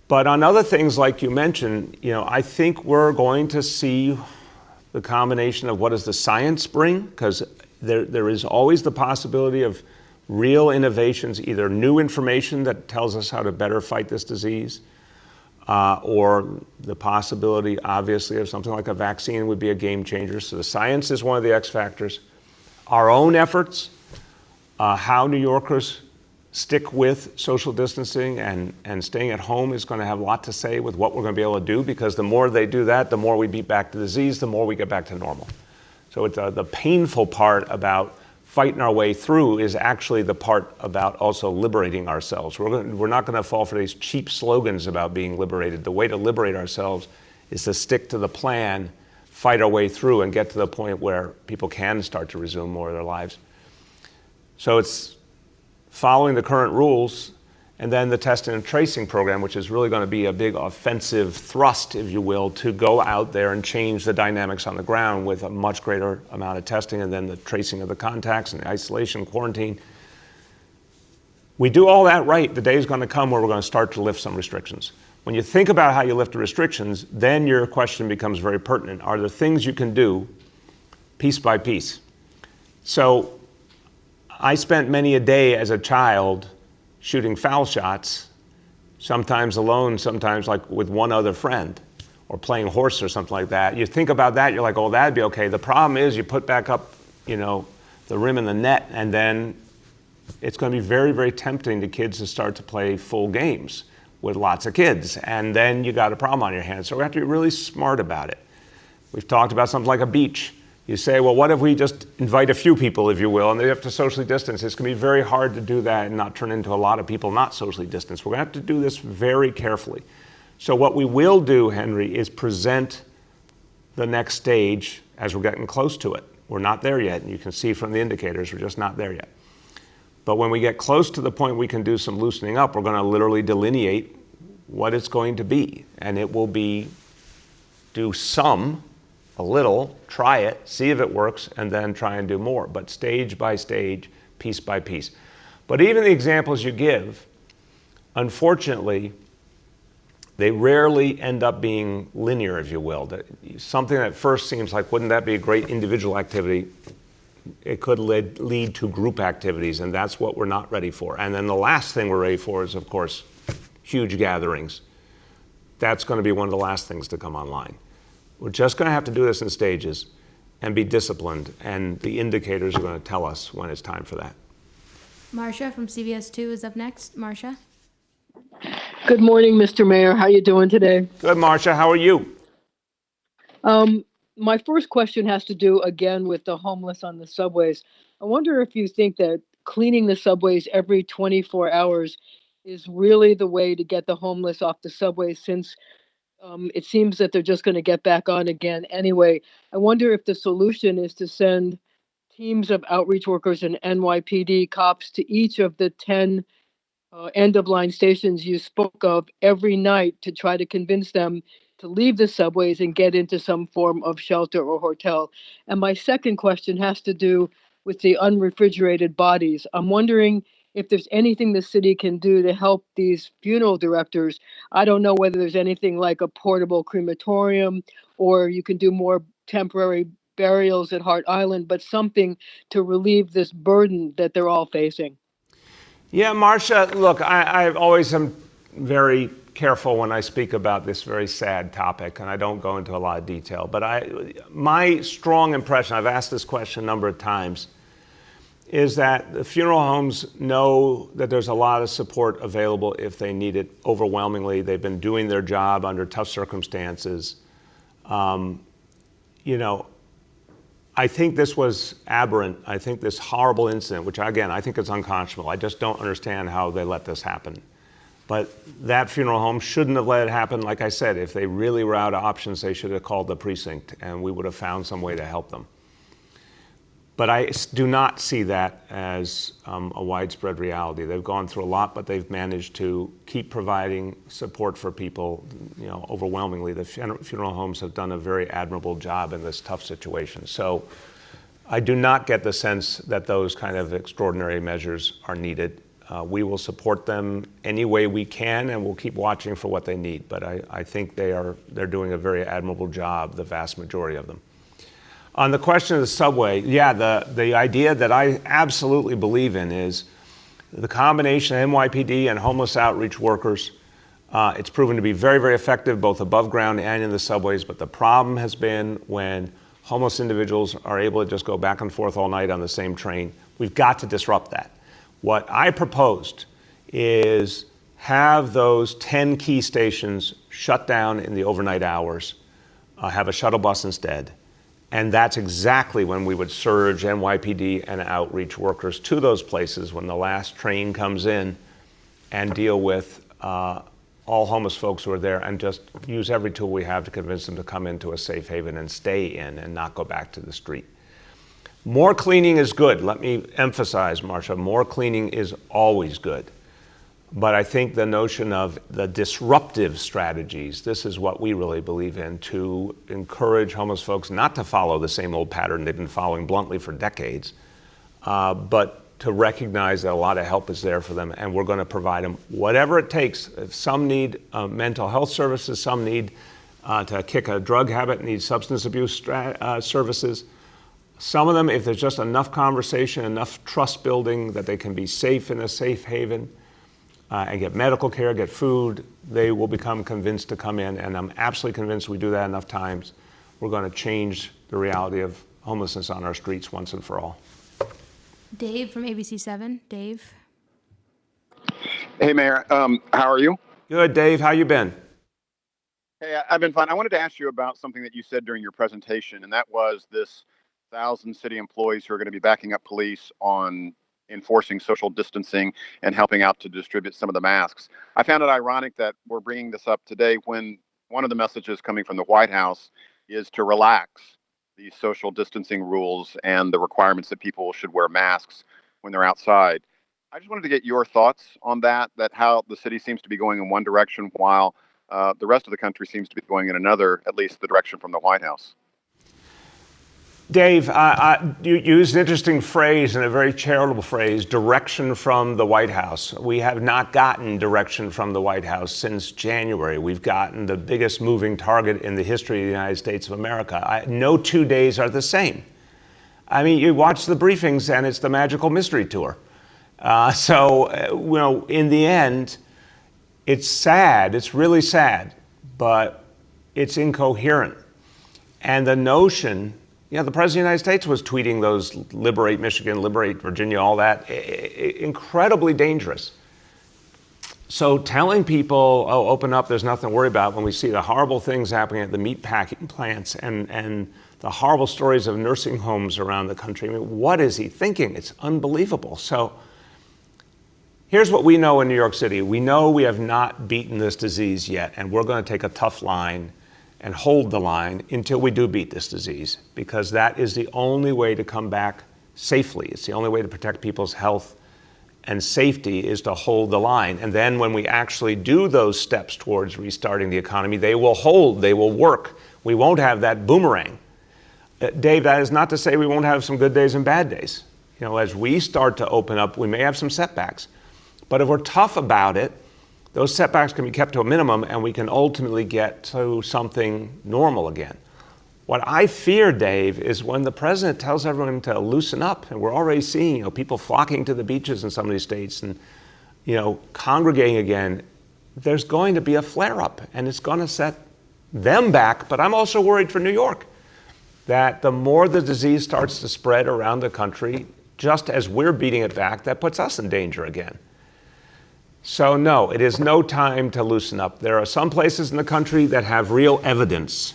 Speaker 1: But on other things, like you mentioned, I think we're going to see the combination of what does the science bring, because there is always the possibility of real innovations, either new information that tells us how to better fight this disease, or the possibility, obviously, of something like a vaccine would be a game changer. So the science is one of the X factors. Our own efforts, how New Yorkers stick with social distancing and staying at home is going to have a lot to say with what we're going to be able to do, because the more they do that, the more we beat back the disease, the more we get back to normal. So it's the painful part about fighting our way through is actually the part about also liberating ourselves. We're not going to fall for these cheap slogans about being liberated. The way to liberate ourselves is to stick to the plan, fight our way through, and get to the point where people can start to resume more of their lives. So it's following the current rules, and then the testing and tracing program, which is really going to be a big offensive thrust, if you will, to go out there and change the dynamics on the ground with a much greater amount of testing, and then the tracing of the contacts and the isolation, quarantine. We do all that right, the day is going to come where we're going to start to lift some restrictions. When you think about how you lift the restrictions, then your question becomes very pertinent. Are there things you can do piece by piece? So I spent many a day as a child shooting foul shots, sometimes alone, sometimes like with one other friend, or playing horse or something like that. You think about that, you're like, oh, that'd be okay. The problem is you put back up, the rim in the net, and then it's going to be very, very tempting to kids to start to play full games with lots of kids. And then you got a problem on your hands. So we have to be really smart about it. We've talked about something like a beach. You say, well, what if we just invite a few people, if you will, and they have to socially distance? It's going to be very hard to do that and not turn into a lot of people not socially distanced. We're going to have to do this very carefully. So what we will do, Henry, is present the next stage as we're getting close to it. We're not there yet, and you can see from the indicators, we're just not there yet. But when we get close to the point we can do some loosening up, we're going to literally delineate what it's going to be. And it will be do some, a little, try it, see if it works, and then try and do more. But stage by stage, piece by piece. But even the examples you give, unfortunately, they rarely end up being linear, if you will. Something that first seems like, wouldn't that be a great individual activity? It could lead to group activities, and that's what we're not ready for. And then the last thing we're ready for is, of course, huge gatherings. That's going to be one of the last things to come online. We're just going to have to do this in stages and be disciplined, and the indicators are going to tell us when it's time for that.
Speaker 2: Marcia from CBS 2 is up next. Marcia?
Speaker 7: Good morning, Mr. Mayor. How you doing today?
Speaker 1: Good, Marcia. How are you?
Speaker 7: My first question has to do again with the homeless on the subways. I wonder if you think that cleaning the subways every 24 hours is really the way to get the homeless off the subways, since it seems that they're just going to get back on again anyway. I wonder if the solution is to send teams of outreach workers and NYPD cops to each of the 10 end-of-line stations you spoke of every night to try to convince them to leave the subways and get into some form of shelter or hotel. And my second question has to do with the unrefrigerated bodies. I'm wondering if there's anything the city can do to help these funeral directors. I don't know whether there's anything like a portable crematorium, or you can do more temporary burials at Hart Island, but something to relieve this burden that they're all facing.
Speaker 1: Yeah, Marcia, look, I always am very careful when I speak about this very sad topic, and I don't go into a lot of detail. But my strong impression, I've asked this question a number of times, is that the funeral homes know that there's a lot of support available if they need it overwhelmingly. They've been doing their job under tough circumstances. I think this was aberrant. I think this horrible incident, which again, I think is unconscionable. I just don't understand how they let this happen. But that funeral home shouldn't have let it happen. Like I said, if they really were out of options, they should have called the precinct and we would have found some way to help them. But I do not see that as a widespread reality. They've gone through a lot, but they've managed to keep providing support for people. Overwhelmingly, the funeral homes have done a very admirable job in this tough situation. So I do not get the sense that those kind of extraordinary measures are needed. We will support them any way we can, and we'll keep watching for what they need. But I think they're doing a very admirable job, the vast majority of them. On the question of the subway, yeah, the idea that I absolutely believe in is the combination of NYPD and homeless outreach workers. It's proven to be very, very effective both above ground and in the subways, but the problem has been when homeless individuals are able to just go back and forth all night on the same train. We've got to disrupt that. What I proposed is have those 10 key stations shut down in the overnight hours, have a shuttle bus instead. And that's exactly when we would surge NYPD and outreach workers to those places when the last train comes in, and deal with all homeless folks who are there and just use every tool we have to convince them to come into a safe haven and stay in and not go back to the street. More cleaning is good. Let me emphasize, Marcia, more cleaning is always good. But I think the notion of the disruptive strategies, this is what we really believe in, to encourage homeless folks not to follow the same old pattern they've been following bluntly for decades, but to recognize that a lot of help is there for them, and we're going to provide them whatever it takes. If some need mental health services, some need to kick a drug habit, need substance abuse services. Some of them, if there's just enough conversation, enough trust building that they can be safe in a safe haven, and get medical care, get food, they will become convinced to come in. And I'm absolutely convinced we do that enough times, we're going to change the reality of homelessness on our streets once and for all.
Speaker 2: Dave from ABC7. Dave.
Speaker 8: Hey, Mayor. How are you?
Speaker 1: Good, Dave. How you been?
Speaker 8: Hey, I've been fine. I wanted to ask you about something that you said during your presentation, and that was this 1,000 city employees who are going to be backing up police on enforcing social distancing and helping out to distribute some of the masks. I found it ironic that we're bringing this up today when one of the messages coming from the White House is to relax these social distancing rules and the requirements that people should wear masks when they're outside. I just wanted to get your thoughts on that how the city seems to be going in one direction while the rest of the country seems to be going in another, at least the direction from the White House.
Speaker 1: Dave, you used an interesting phrase and a very charitable phrase, direction from the White House. We have not gotten direction from the White House since January. We've gotten the biggest moving target in the history of the United States of America. No 2 days are the same. I mean, you watch the briefings and it's the magical mystery tour. In the end, it's sad, it's really sad, but it's incoherent. And the notion, the President of the United States was tweeting those liberate Michigan, liberate Virginia, all that, incredibly dangerous. So telling people, oh, open up, there's nothing to worry about, when we see the horrible things happening at the meat packing plants and the horrible stories of nursing homes around the country, I mean, what is he thinking? It's unbelievable. So here's what we know in New York City. We know we have not beaten this disease yet, and we're going to take a tough line and hold the line until we do beat this disease, because that is the only way to come back safely. It's the only way to protect people's health and safety, is to hold the line. And then when we actually do those steps towards restarting the economy, they will hold, they will work. We won't have that boomerang. Dave, that is not to say we won't have some good days and bad days. As we start to open up, we may have some setbacks. But if we're tough about it, those setbacks can be kept to a minimum and we can ultimately get to something normal again. What I fear, Dave, is when the president tells everyone to loosen up, and we're already seeing people flocking to the beaches in some of these states and congregating again, there's going to be a flare-up and it's going to set them back. But I'm also worried for New York that the more the disease starts to spread around the country, just as we're beating it back, that puts us in danger again. So no, it is no time to loosen up. There are some places in the country that have real evidence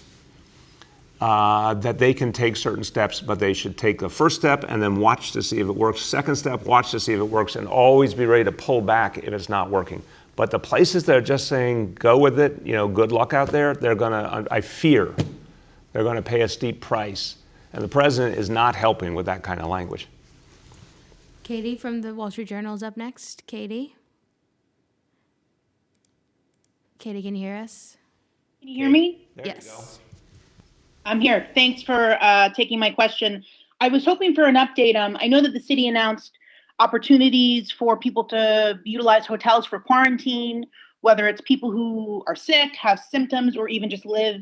Speaker 1: that they can take certain steps, but they should take the first step and then watch to see if it works. Second step, watch to see if it works, and always be ready to pull back if it's not working. But the places that are just saying, go with it, good luck out there, I fear, they're gonna pay a steep price. And the president is not helping with that kind of language.
Speaker 2: Katie from the Wall Street Journal is up next. Katie, can you hear us?
Speaker 9: Can you hear me?
Speaker 1: There
Speaker 2: yes.
Speaker 1: You go.
Speaker 9: I'm here. Thanks for taking my question. I was hoping for an update. I know that the city announced opportunities for people to utilize hotels for quarantine, whether it's people who are sick, have symptoms, or even just live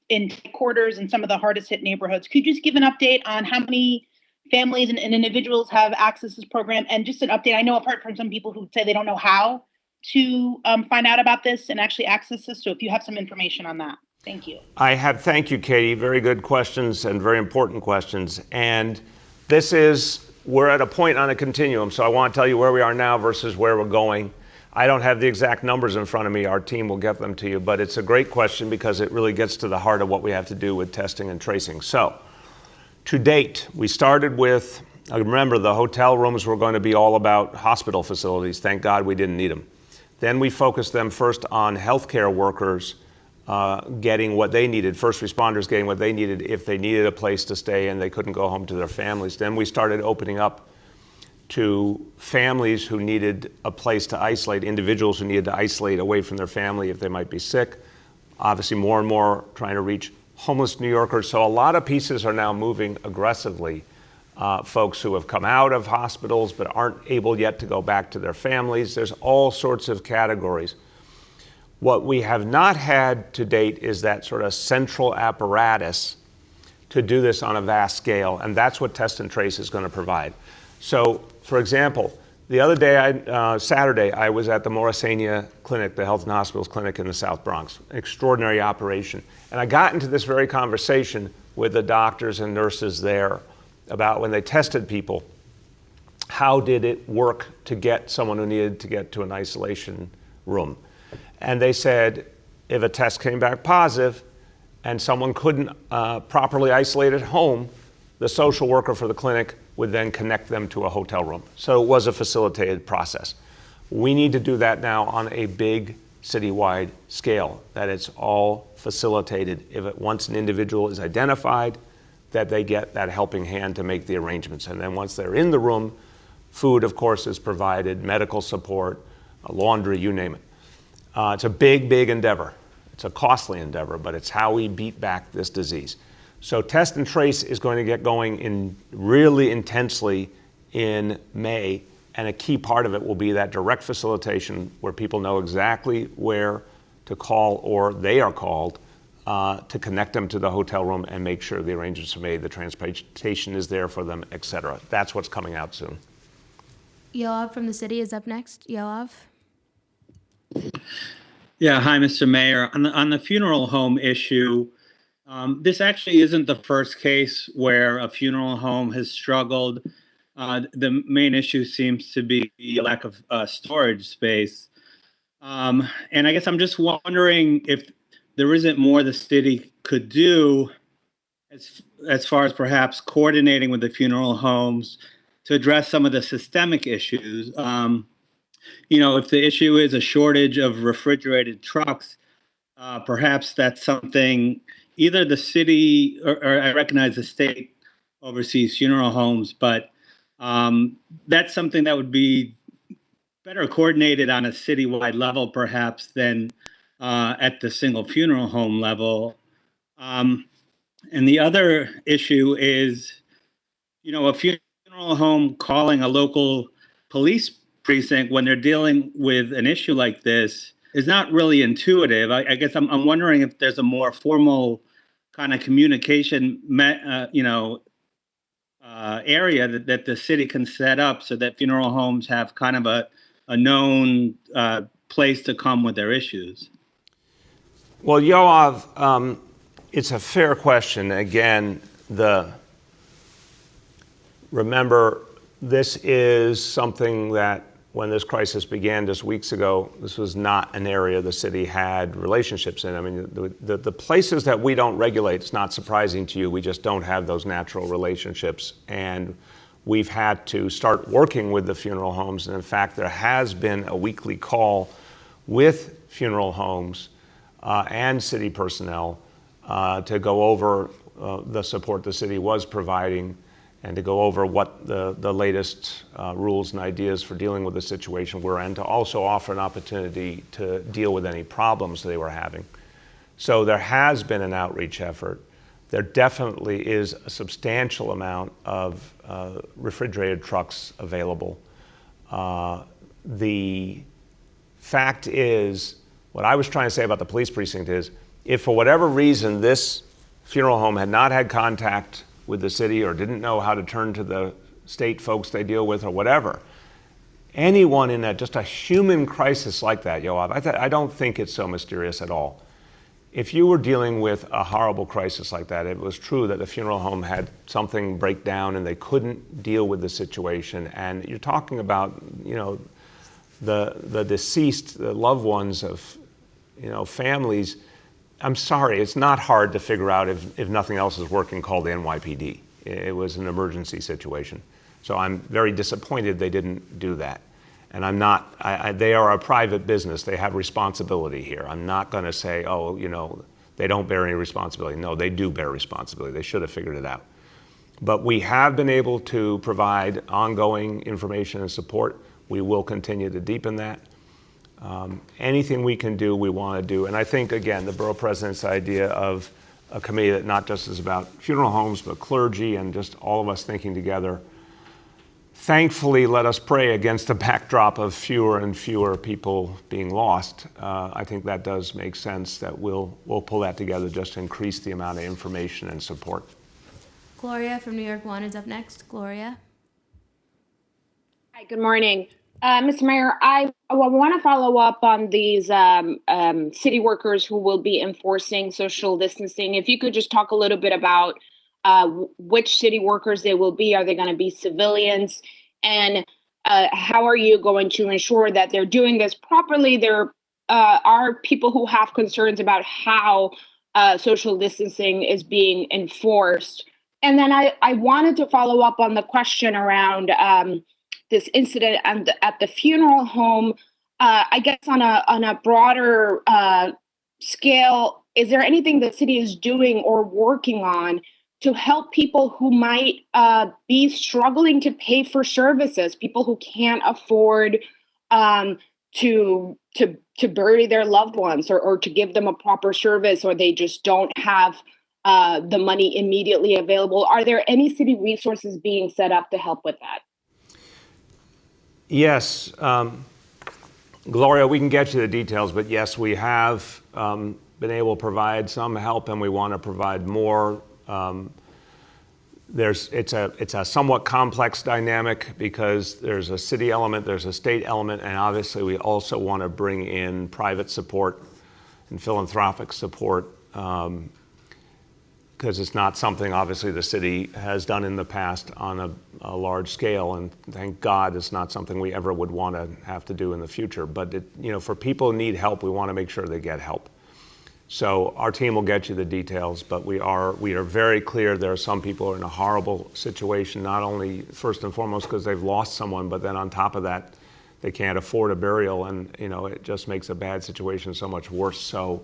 Speaker 9: in quarters in some of the hardest hit neighborhoods. Could you just give an update on how many families and individuals have access to this program? And just an update, I know I've heard from some people who say they don't know how to find out about this and actually access this. So if you have some information on that, thank you.
Speaker 1: Thank you, Katie. Very good questions and very important questions. And we're at a point on a continuum. So I want to tell you where we are now versus where we're going. I don't have the exact numbers in front of me. Our team will get them to you, but it's a great question because it really gets to the heart of what we have to do with testing and tracing. So to date, we started with, remember, the hotel rooms were going to be all about hospital facilities. Thank God we didn't need them. Then we focused them first on healthcare workers getting what they needed, first responders getting what they needed if they needed a place to stay and they couldn't go home to their families. Then we started opening up to families who needed a place to isolate, individuals who needed to isolate away from their family if they might be sick. Obviously, more and more trying to reach homeless New Yorkers. So a lot of pieces are now moving aggressively. Folks who have come out of hospitals but aren't able yet to go back to their families. There's all sorts of categories. What we have not had to date is that sort of central apparatus to do this on a vast scale, and that's what Test and Trace is going to provide. So, for example, the other day, Saturday, I was at the Morrisania Clinic, the Health and Hospitals Clinic in the South Bronx. Extraordinary operation. And I got into this very conversation with the doctors and nurses there about when they tested people, how did it work to get someone who needed to get to an isolation room? And they said, if a test came back positive and someone couldn't properly isolate at home, the social worker for the clinic would then connect them to a hotel room. So it was a facilitated process. We need to do that now on a big citywide scale, that it's all facilitated. Once an individual is identified, that they get that helping hand to make the arrangements. And then once they're in the room, food, of course, is provided, medical support, laundry, you name it. It's a big, big endeavor. It's a costly endeavor, but it's how we beat back this disease. So test and trace is going to get going in really intensely in May, and a key part of it will be that direct facilitation where people know exactly where to call, or they are called, to connect them to the hotel room and make sure the arrangements are made, the transportation is there for them, et cetera. That's what's coming out soon.
Speaker 2: Yoav from the city is up next. Yoav?
Speaker 10: Yeah, hi, Mr. Mayor. On the funeral home issue, this actually isn't the first case where a funeral home has struggled. The main issue seems to be a lack of storage space. And I guess I'm just wondering if there isn't more the city could do as far as perhaps coordinating with the funeral homes to address some of the systemic issues. If the issue is a shortage of refrigerated trucks, perhaps that's something either the city or I recognize the state oversees funeral homes, but that's something that would be better coordinated on a citywide level, perhaps, than at the single funeral home level. And the other issue is, a funeral home calling a local police precinct when they're dealing with an issue like this is not really intuitive. I guess I'm wondering if there's a more formal kind of communication, area that the city can set up so that funeral homes have kind of a known place to come with their issues.
Speaker 1: Well, Yoav, it's a fair question. Again, remember, this is something that when this crisis began just weeks ago, this was not an area the city had relationships in. I mean, the places that we don't regulate, it's not surprising to you, we just don't have those natural relationships. And we've had to start working with the funeral homes. And in fact, there has been a weekly call with funeral homes and city personnel to go over the support the city was providing and to go over what the latest rules and ideas for dealing with the situation were, and to also offer an opportunity to deal with any problems they were having. So there has been an outreach effort. There definitely is a substantial amount of refrigerated trucks available. The fact is, what I was trying to say about the police precinct is, if for whatever reason this funeral home had not had contact with the city or didn't know how to turn to the state folks they deal with or whatever, anyone in just a human crisis like that, Yoav, I don't think it's so mysterious at all. If you were dealing with a horrible crisis like that, it was true that the funeral home had something break down and they couldn't deal with the situation, and you're talking about, the deceased, the loved ones of, families. I'm sorry, it's not hard to figure out if nothing else is working, call the NYPD. It was an emergency situation. So I'm very disappointed they didn't do that. And I'm not, they are a private business. They have responsibility here. I'm not going to say, they don't bear any responsibility. No, they do bear responsibility. They should have figured it out. But we have been able to provide ongoing information and support. We will continue to deepen that. Anything we can do, we want to do. And I think, again, the borough president's idea of a committee that not just is about funeral homes, but clergy and just all of us thinking together. Thankfully, let us pray against the backdrop of fewer and fewer people being lost. I think that does make sense that we'll pull that together just to increase the amount of information and support.
Speaker 2: Gloria from New York One is up next. Gloria.
Speaker 11: Hi, good morning. Mr. Mayor, I want to follow up on these city workers who will be enforcing social distancing. If you could just talk a little bit about which city workers they will be. Are they going to be civilians? And how are you going to ensure that they're doing this properly? They're are people who have concerns about how social distancing is being enforced. And then I wanted to follow up on the question around this incident at the funeral home. I guess on a broader scale, is there anything the city is doing or working on to help people who might be struggling to pay for services, people who can't afford to bury their loved ones or to give them a proper service, or they just don't have the money immediately available? Are there any city resources being set up to help with that?
Speaker 1: Yes, Gloria, we can get you the details, but yes, we have been able to provide some help, and we want to provide more. It's a somewhat complex dynamic because there's a city element, there's a state element, and obviously we also want to bring in private support and philanthropic support because it's not something obviously the city has done in the past on a large scale, and thank God it's not something we ever would want to have to do in the future. But for people who need help, we want to make sure they get help. So our team will get you the details, but we are very clear there are some people who are in a horrible situation, not only first and foremost because they've lost someone, but then on top of that, they can't afford a burial, and it just makes a bad situation so much worse. So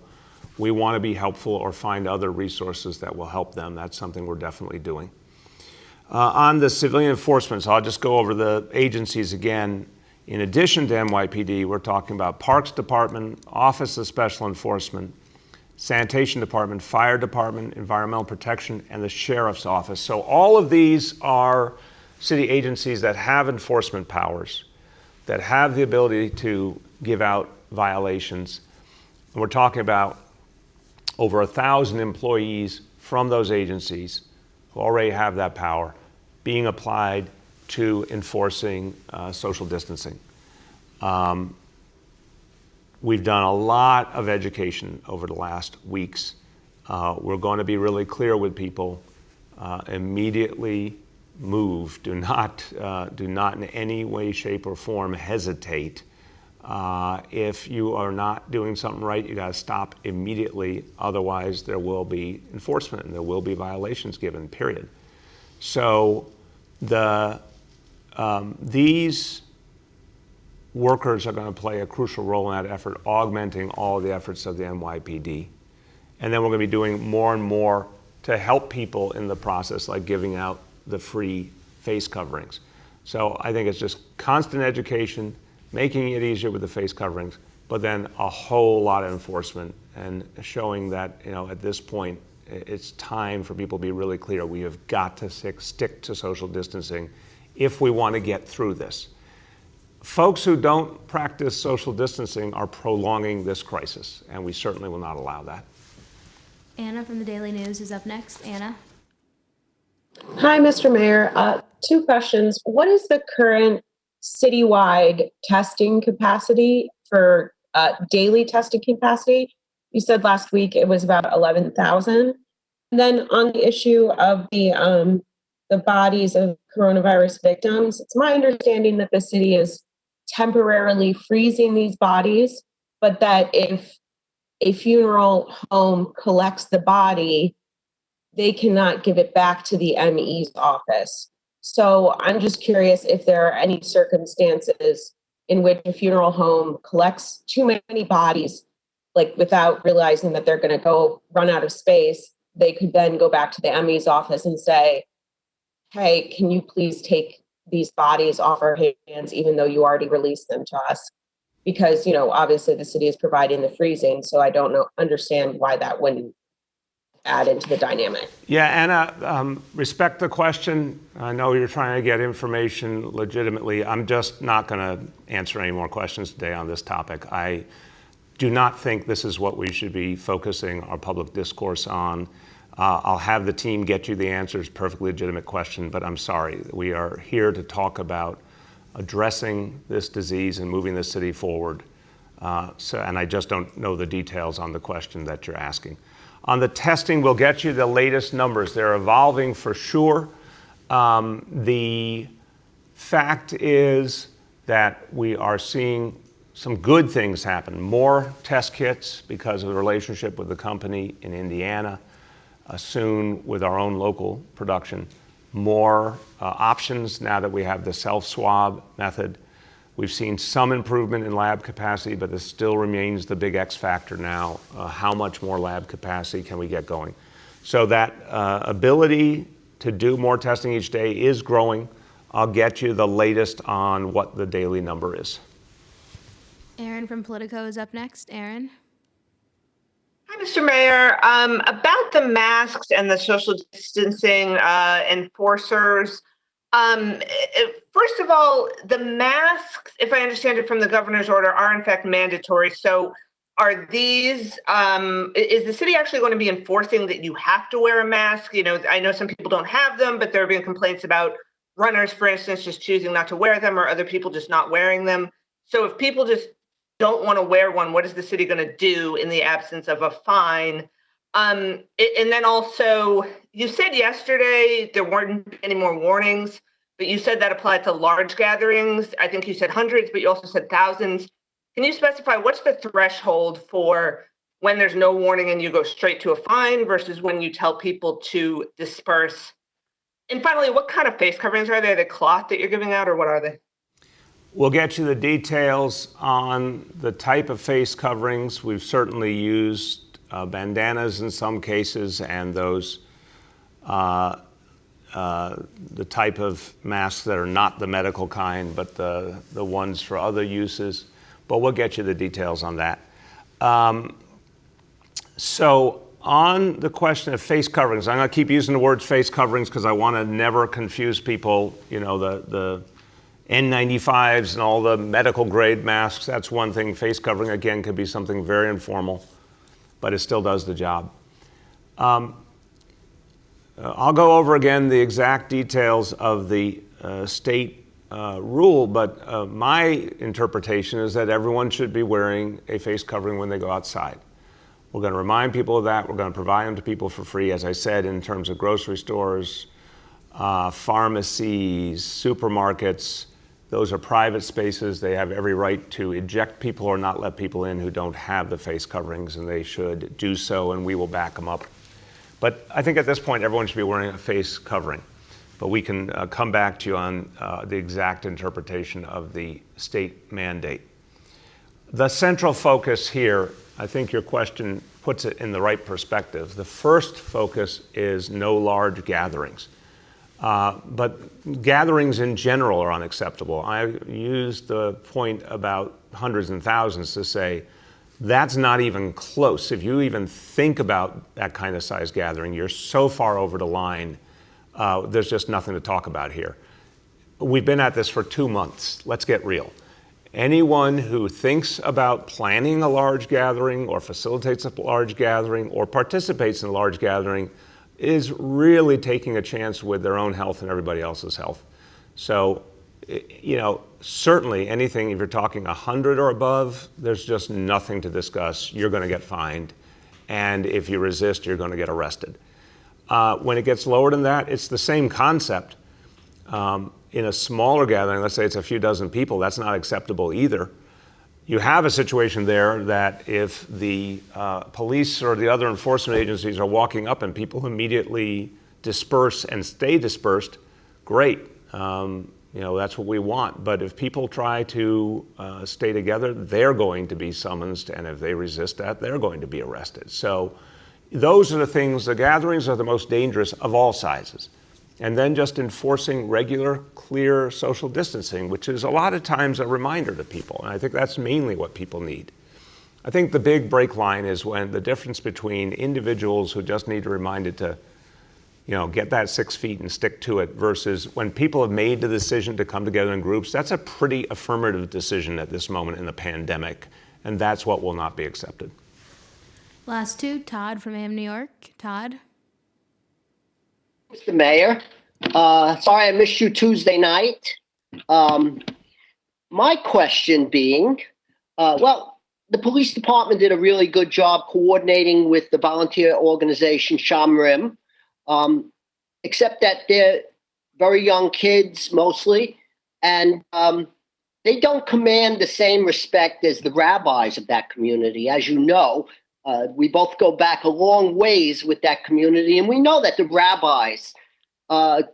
Speaker 1: we want to be helpful or find other resources that will help them. That's something we're definitely doing. On the civilian enforcement, so I'll just go over the agencies again. In addition to NYPD, we're talking about Parks Department, Office of Special Enforcement, Sanitation Department, Fire Department, Environmental Protection, and the Sheriff's Office. So all of these are city agencies that have enforcement powers, that have the ability to give out violations. And we're talking about over 1,000 employees from those agencies who already have that power being applied to enforcing social distancing. We've done a lot of education over the last weeks. We're going to be really clear with people. Immediately move. Do not in any way, shape, or form hesitate. If you are not doing something right, you got to stop immediately. Otherwise, there will be enforcement and there will be violations given, period. So these workers are going to play a crucial role in that effort, augmenting all the efforts of the NYPD. And then we're going to be doing more and more to help people in the process, like giving out the free face coverings. So I think it's just constant education, making it easier with the face coverings, but then a whole lot of enforcement and showing that, at this point, it's time for people to be really clear. We have got to stick to social distancing if we want to get through this. Folks who don't practice social distancing are prolonging this crisis, and we certainly will not allow that.
Speaker 2: Anna from the Daily News is up next. Anna.
Speaker 12: Hi, Mr. Mayor. Two questions. What is the current citywide testing capacity for daily testing capacity? You said last week it was about 11,000. And then on the issue of the bodies of coronavirus victims, it's my understanding that the city is temporarily freezing these bodies, but that if a funeral home collects the body, they cannot give it back to the ME's office. So I'm just curious if there are any circumstances in which a funeral home collects too many bodies, like without realizing that they're going to run out of space, they could then go back to the ME's office and say, hey, can you please take these bodies off our hands, even though you already released them to us? Because, obviously the city is providing the freezing, so I don't understand why that wouldn't add into the dynamic.
Speaker 1: Yeah, Anna, respect the question. I know you're trying to get information legitimately. I'm just not going to answer any more questions today on this topic. I do not think this is what we should be focusing our public discourse on. I'll have the team get you the answers, perfectly legitimate question, but I'm sorry. We are here to talk about addressing this disease and moving the city forward. And I just don't know the details on the question that you're asking. On the testing, we'll get you the latest numbers. They're evolving for sure. The fact is that we are seeing some good things happen. More test kits because of the relationship with the company in Indiana, soon with our own local production. More options now that we have the self-swab method. We've seen some improvement in lab capacity, but this still remains the big X factor now. How much more lab capacity can we get going? So that ability to do more testing each day is growing. I'll get you the latest on what the daily number is.
Speaker 2: Aaron from Politico is up next. Aaron.
Speaker 13: Hi, Mr. Mayor. About the masks and the social distancing enforcers. First of all, the masks, if I understand it from the governor's order, are in fact mandatory. So are these, is the city actually going to be enforcing that you have to wear a mask? You know, I know some people don't have them, but there have been complaints about runners, for instance, just choosing not to wear them or other people just not wearing them. So if people just don't want to wear one, what is the city going to do in the absence of a fine? And then also, you said yesterday there weren't any more warnings, but you said that applied to large gatherings. I think you said hundreds, but you also said thousands. Can you specify what's the threshold for when there's no warning and you go straight to a fine versus when you tell people to disperse? And finally, what kind of face coverings are they? The cloth that you're giving out, or what are they?
Speaker 1: We'll get you the details on the type of face coverings. We've certainly used bandanas in some cases, and those the type of masks that are not the medical kind, but the ones for other uses. But we'll get you the details on that. So on the question of face coverings, I'm going to keep using the words face coverings because I want to never confuse people. You know, the N95s and all the medical grade masks, that's one thing. Face covering, again, could be something very informal, but it still does the job. I'll go over again the exact details of the state rule, but my interpretation is that everyone should be wearing a face covering when they go outside. We're going to remind people of that. We're going to provide them to people for free, as I said, in terms of grocery stores, pharmacies, supermarkets. Those are private spaces. They have every right to eject people or not let people in who don't have the face coverings, and they should do so, and we will back them up. But I think at this point, everyone should be wearing a face covering. But we can come back to you on the exact interpretation of the state mandate. The central focus here, I think your question puts it in the right perspective. The first focus is no large gatherings. But gatherings in general are unacceptable. I used the point about hundreds and thousands to say that's not even close. If you even think about that kind of size gathering, you're so far over the line, there's just nothing to talk about here. We've been at this for 2 months. Let's get real. Anyone who thinks about planning a large gathering or facilitates a large gathering or participates in a large gathering is really taking a chance with their own health and everybody else's health. So, you know, certainly anything, if you're talking 100 or above, there's just nothing to discuss. You're going to get fined. And if you resist, you're going to get arrested. When it gets lower than that, it's the same concept. In a smaller gathering, let's say it's a few dozen people, that's not acceptable either. You have a situation there that if the police or the other enforcement agencies are walking up and people immediately disperse and stay dispersed, great. You know, that's what we want. But if people try to stay together, they're going to be summoned, and if they resist that, they're going to be arrested. So those are the things, the gatherings are the most dangerous of all sizes. And then just enforcing regular, clear social distancing, which is a lot of times a reminder to people. And I think that's mainly what people need. I think the big break line is when the difference between individuals who just need reminded to, you know, get that 6 feet and stick to it versus when people have made the decision to come together in groups. That's a pretty affirmative decision at this moment in the pandemic. And that's what will not be accepted.
Speaker 2: Last two, Todd from AM New York. Todd.
Speaker 14: Mr. Mayor, sorry I missed you Tuesday night. My question being, well, the police department did a really good job coordinating with the volunteer organization Shamrim, except that they're very young kids mostly, and they don't command the same respect as the rabbis of that community. As you know, we both go back a long ways with that community, and we know that the rabbis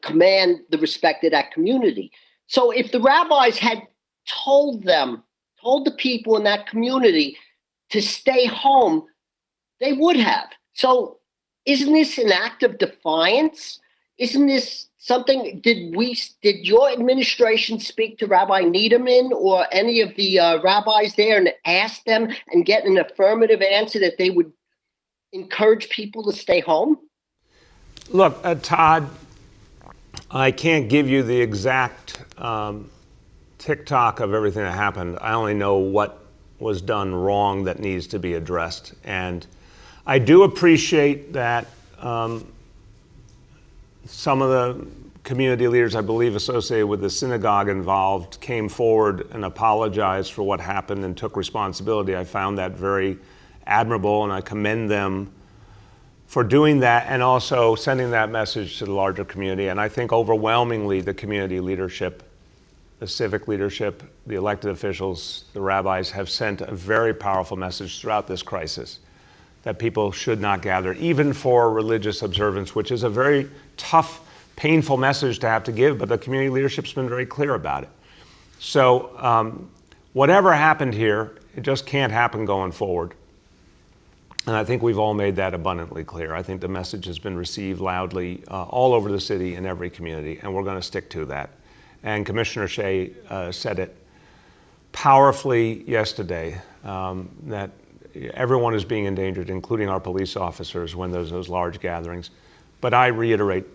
Speaker 14: command the respect of that community. So if the rabbis had told the people in that community to stay home, they would have. So isn't this an act of defiance? Isn't this something, did your administration speak to Rabbi Niederman or any of the rabbis there and ask them and get an affirmative answer that they would encourage people to stay home?
Speaker 1: Look, Todd, I can't give you the exact tick-tock of everything that happened. I only know what was done wrong that needs to be addressed. And I do appreciate that some of the community leaders, I believe, associated with the synagogue involved, came forward and apologized for what happened and took responsibility. I found that very admirable, and I commend them for doing that and also sending that message to the larger community. And I think overwhelmingly the community leadership, the civic leadership, the elected officials, the rabbis have sent a very powerful message throughout this crisis that people should not gather, even for religious observance, which is a very tough, painful message to have to give, but the community leadership's been very clear about it. So whatever happened here, it just can't happen going forward. And I think we've all made that abundantly clear. I think the message has been received loudly all over the city in every community, and we're going to stick to that. And Commissioner Shea said it powerfully yesterday, that everyone is being endangered, including our police officers when there's those large gatherings. But I reiterate,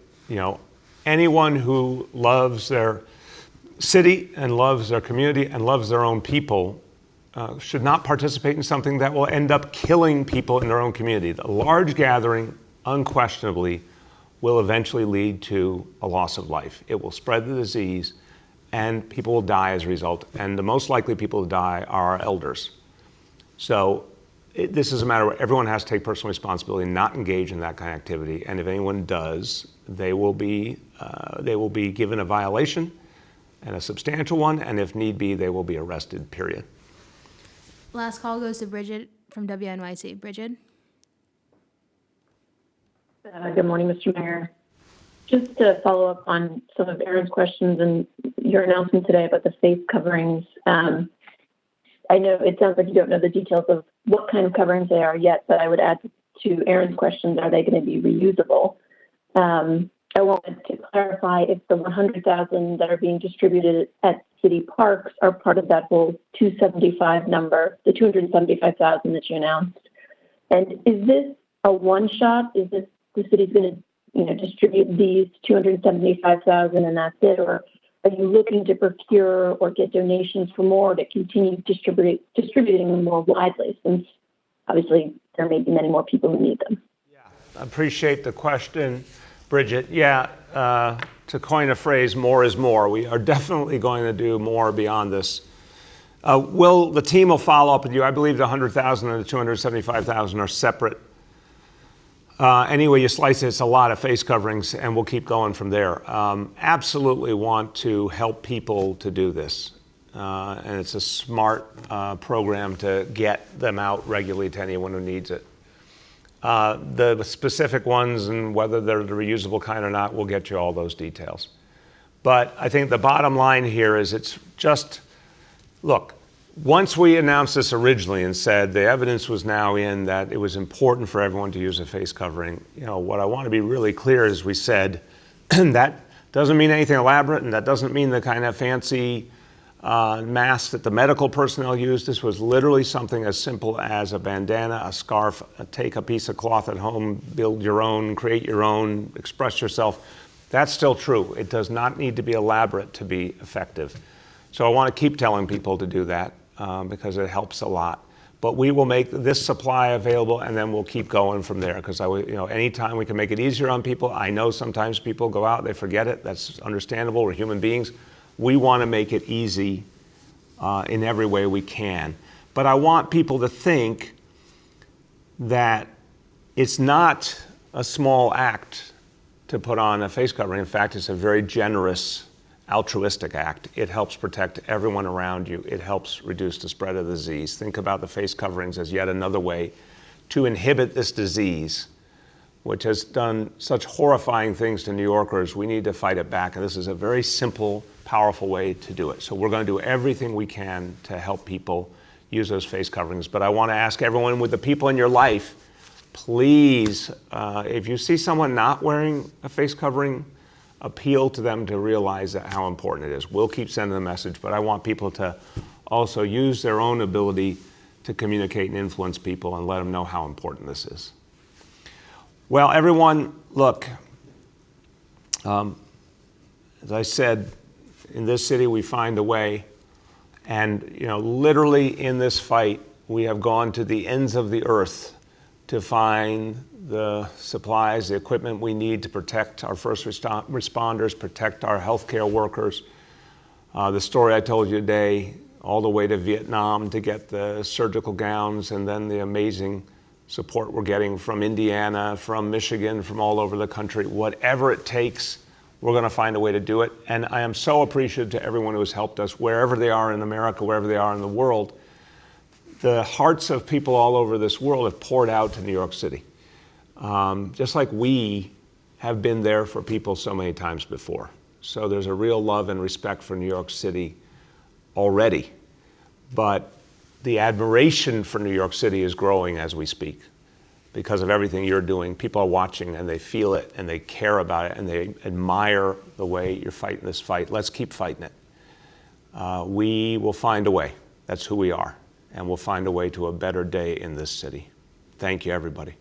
Speaker 1: anyone who loves their city and loves their community and loves their own people should not participate in something that will end up killing people in their own community. The large gathering, unquestionably, will eventually lead to a loss of life. It will spread the disease, and people will die as a result. And the most likely people to die are our elders. So this is a matter where everyone has to take personal responsibility and not engage in that kind of activity. And if anyone does, they will be given a violation, and a substantial one, and if need be, they will be arrested, period.
Speaker 2: Last call goes to Bridget from WNYC. Bridget?
Speaker 15: Good morning, Mr. Mayor. Just to follow up on some of Aaron's questions and your announcement today about the face coverings. I know it sounds like you don't know the details of what kind of coverings they are yet, but I would add to Aaron's questions, are they going to be reusable? I wanted to clarify if the 100,000 that are being distributed at city parks are part of that whole 275 number, the 275,000 that you announced. And is this a one-shot? Is this the city's going to distribute these 275,000 and that's it? Or are you looking to procure or get donations for more to continue distributing them more widely, since obviously there may be many more people who need them?
Speaker 1: Yeah, I appreciate the question, Bridget. Yeah, to coin a phrase, more is more. We are definitely going to do more beyond this. The team will follow up with you. I believe the 100,000 and the 275,000 are separate. Any way you slice it, it's a lot of face coverings, and we'll keep going from there. Absolutely want to help people to do this. And it's a smart program to get them out regularly to anyone who needs it. The specific ones and whether they're the reusable kind or not, we'll get you all those details. But I think the bottom line here is it's just, look, once we announced this originally and said the evidence was now in that it was important for everyone to use a face covering, what I want to be really clear is we said that doesn't mean anything elaborate, and that doesn't mean the kind of fancy mask that the medical personnel used. This was literally something as simple as a bandana, a scarf, take a piece of cloth at home, build your own, create your own, express yourself. That's still true. It does not need to be elaborate to be effective. So I want to keep telling people to do that because it helps a lot. But we will make this supply available, and then we'll keep going from there, because anytime we can make it easier on people. I know sometimes people go out, they forget it. That's understandable. We're human beings. We want to make it easy in every way we can. But I want people to think that it's not a small act to put on a face covering. In fact, it's a very generous altruistic act. It helps protect everyone around you. It helps reduce the spread of the disease. Think about the face coverings as yet another way to inhibit this disease, which has done such horrifying things to New Yorkers. We need to fight it back, and this is a very simple, powerful way to do it. So we're going to do everything we can to help people use those face coverings. But I want to ask everyone with the people in your life, please, if you see someone not wearing a face covering, appeal to them to realize that how important it is. We'll keep sending the message, but I want people to also use their own ability to communicate and influence people and let them know how important this is. Well, everyone, look, as I said, in this city we find a way, and literally in this fight, we have gone to the ends of the earth to find the supplies, the equipment we need to protect our first responders, protect our healthcare workers. The story I told you today, all the way to Vietnam to get the surgical gowns, and then the amazing support we're getting from Indiana, from Michigan, from all over the country. Whatever it takes, we're going to find a way to do it. And I am so appreciative to everyone who has helped us, wherever they are in America, wherever they are in the world. The hearts of people all over this world have poured out to New York City. Just like we have been there for people so many times before. So there's a real love and respect for New York City already. But the admiration for New York City is growing as we speak because of everything you're doing. People are watching and they feel it and they care about it and they admire the way you're fighting this fight. Let's keep fighting it. We will find a way. That's who we are. And we'll find a way to a better day in this city. Thank you, everybody.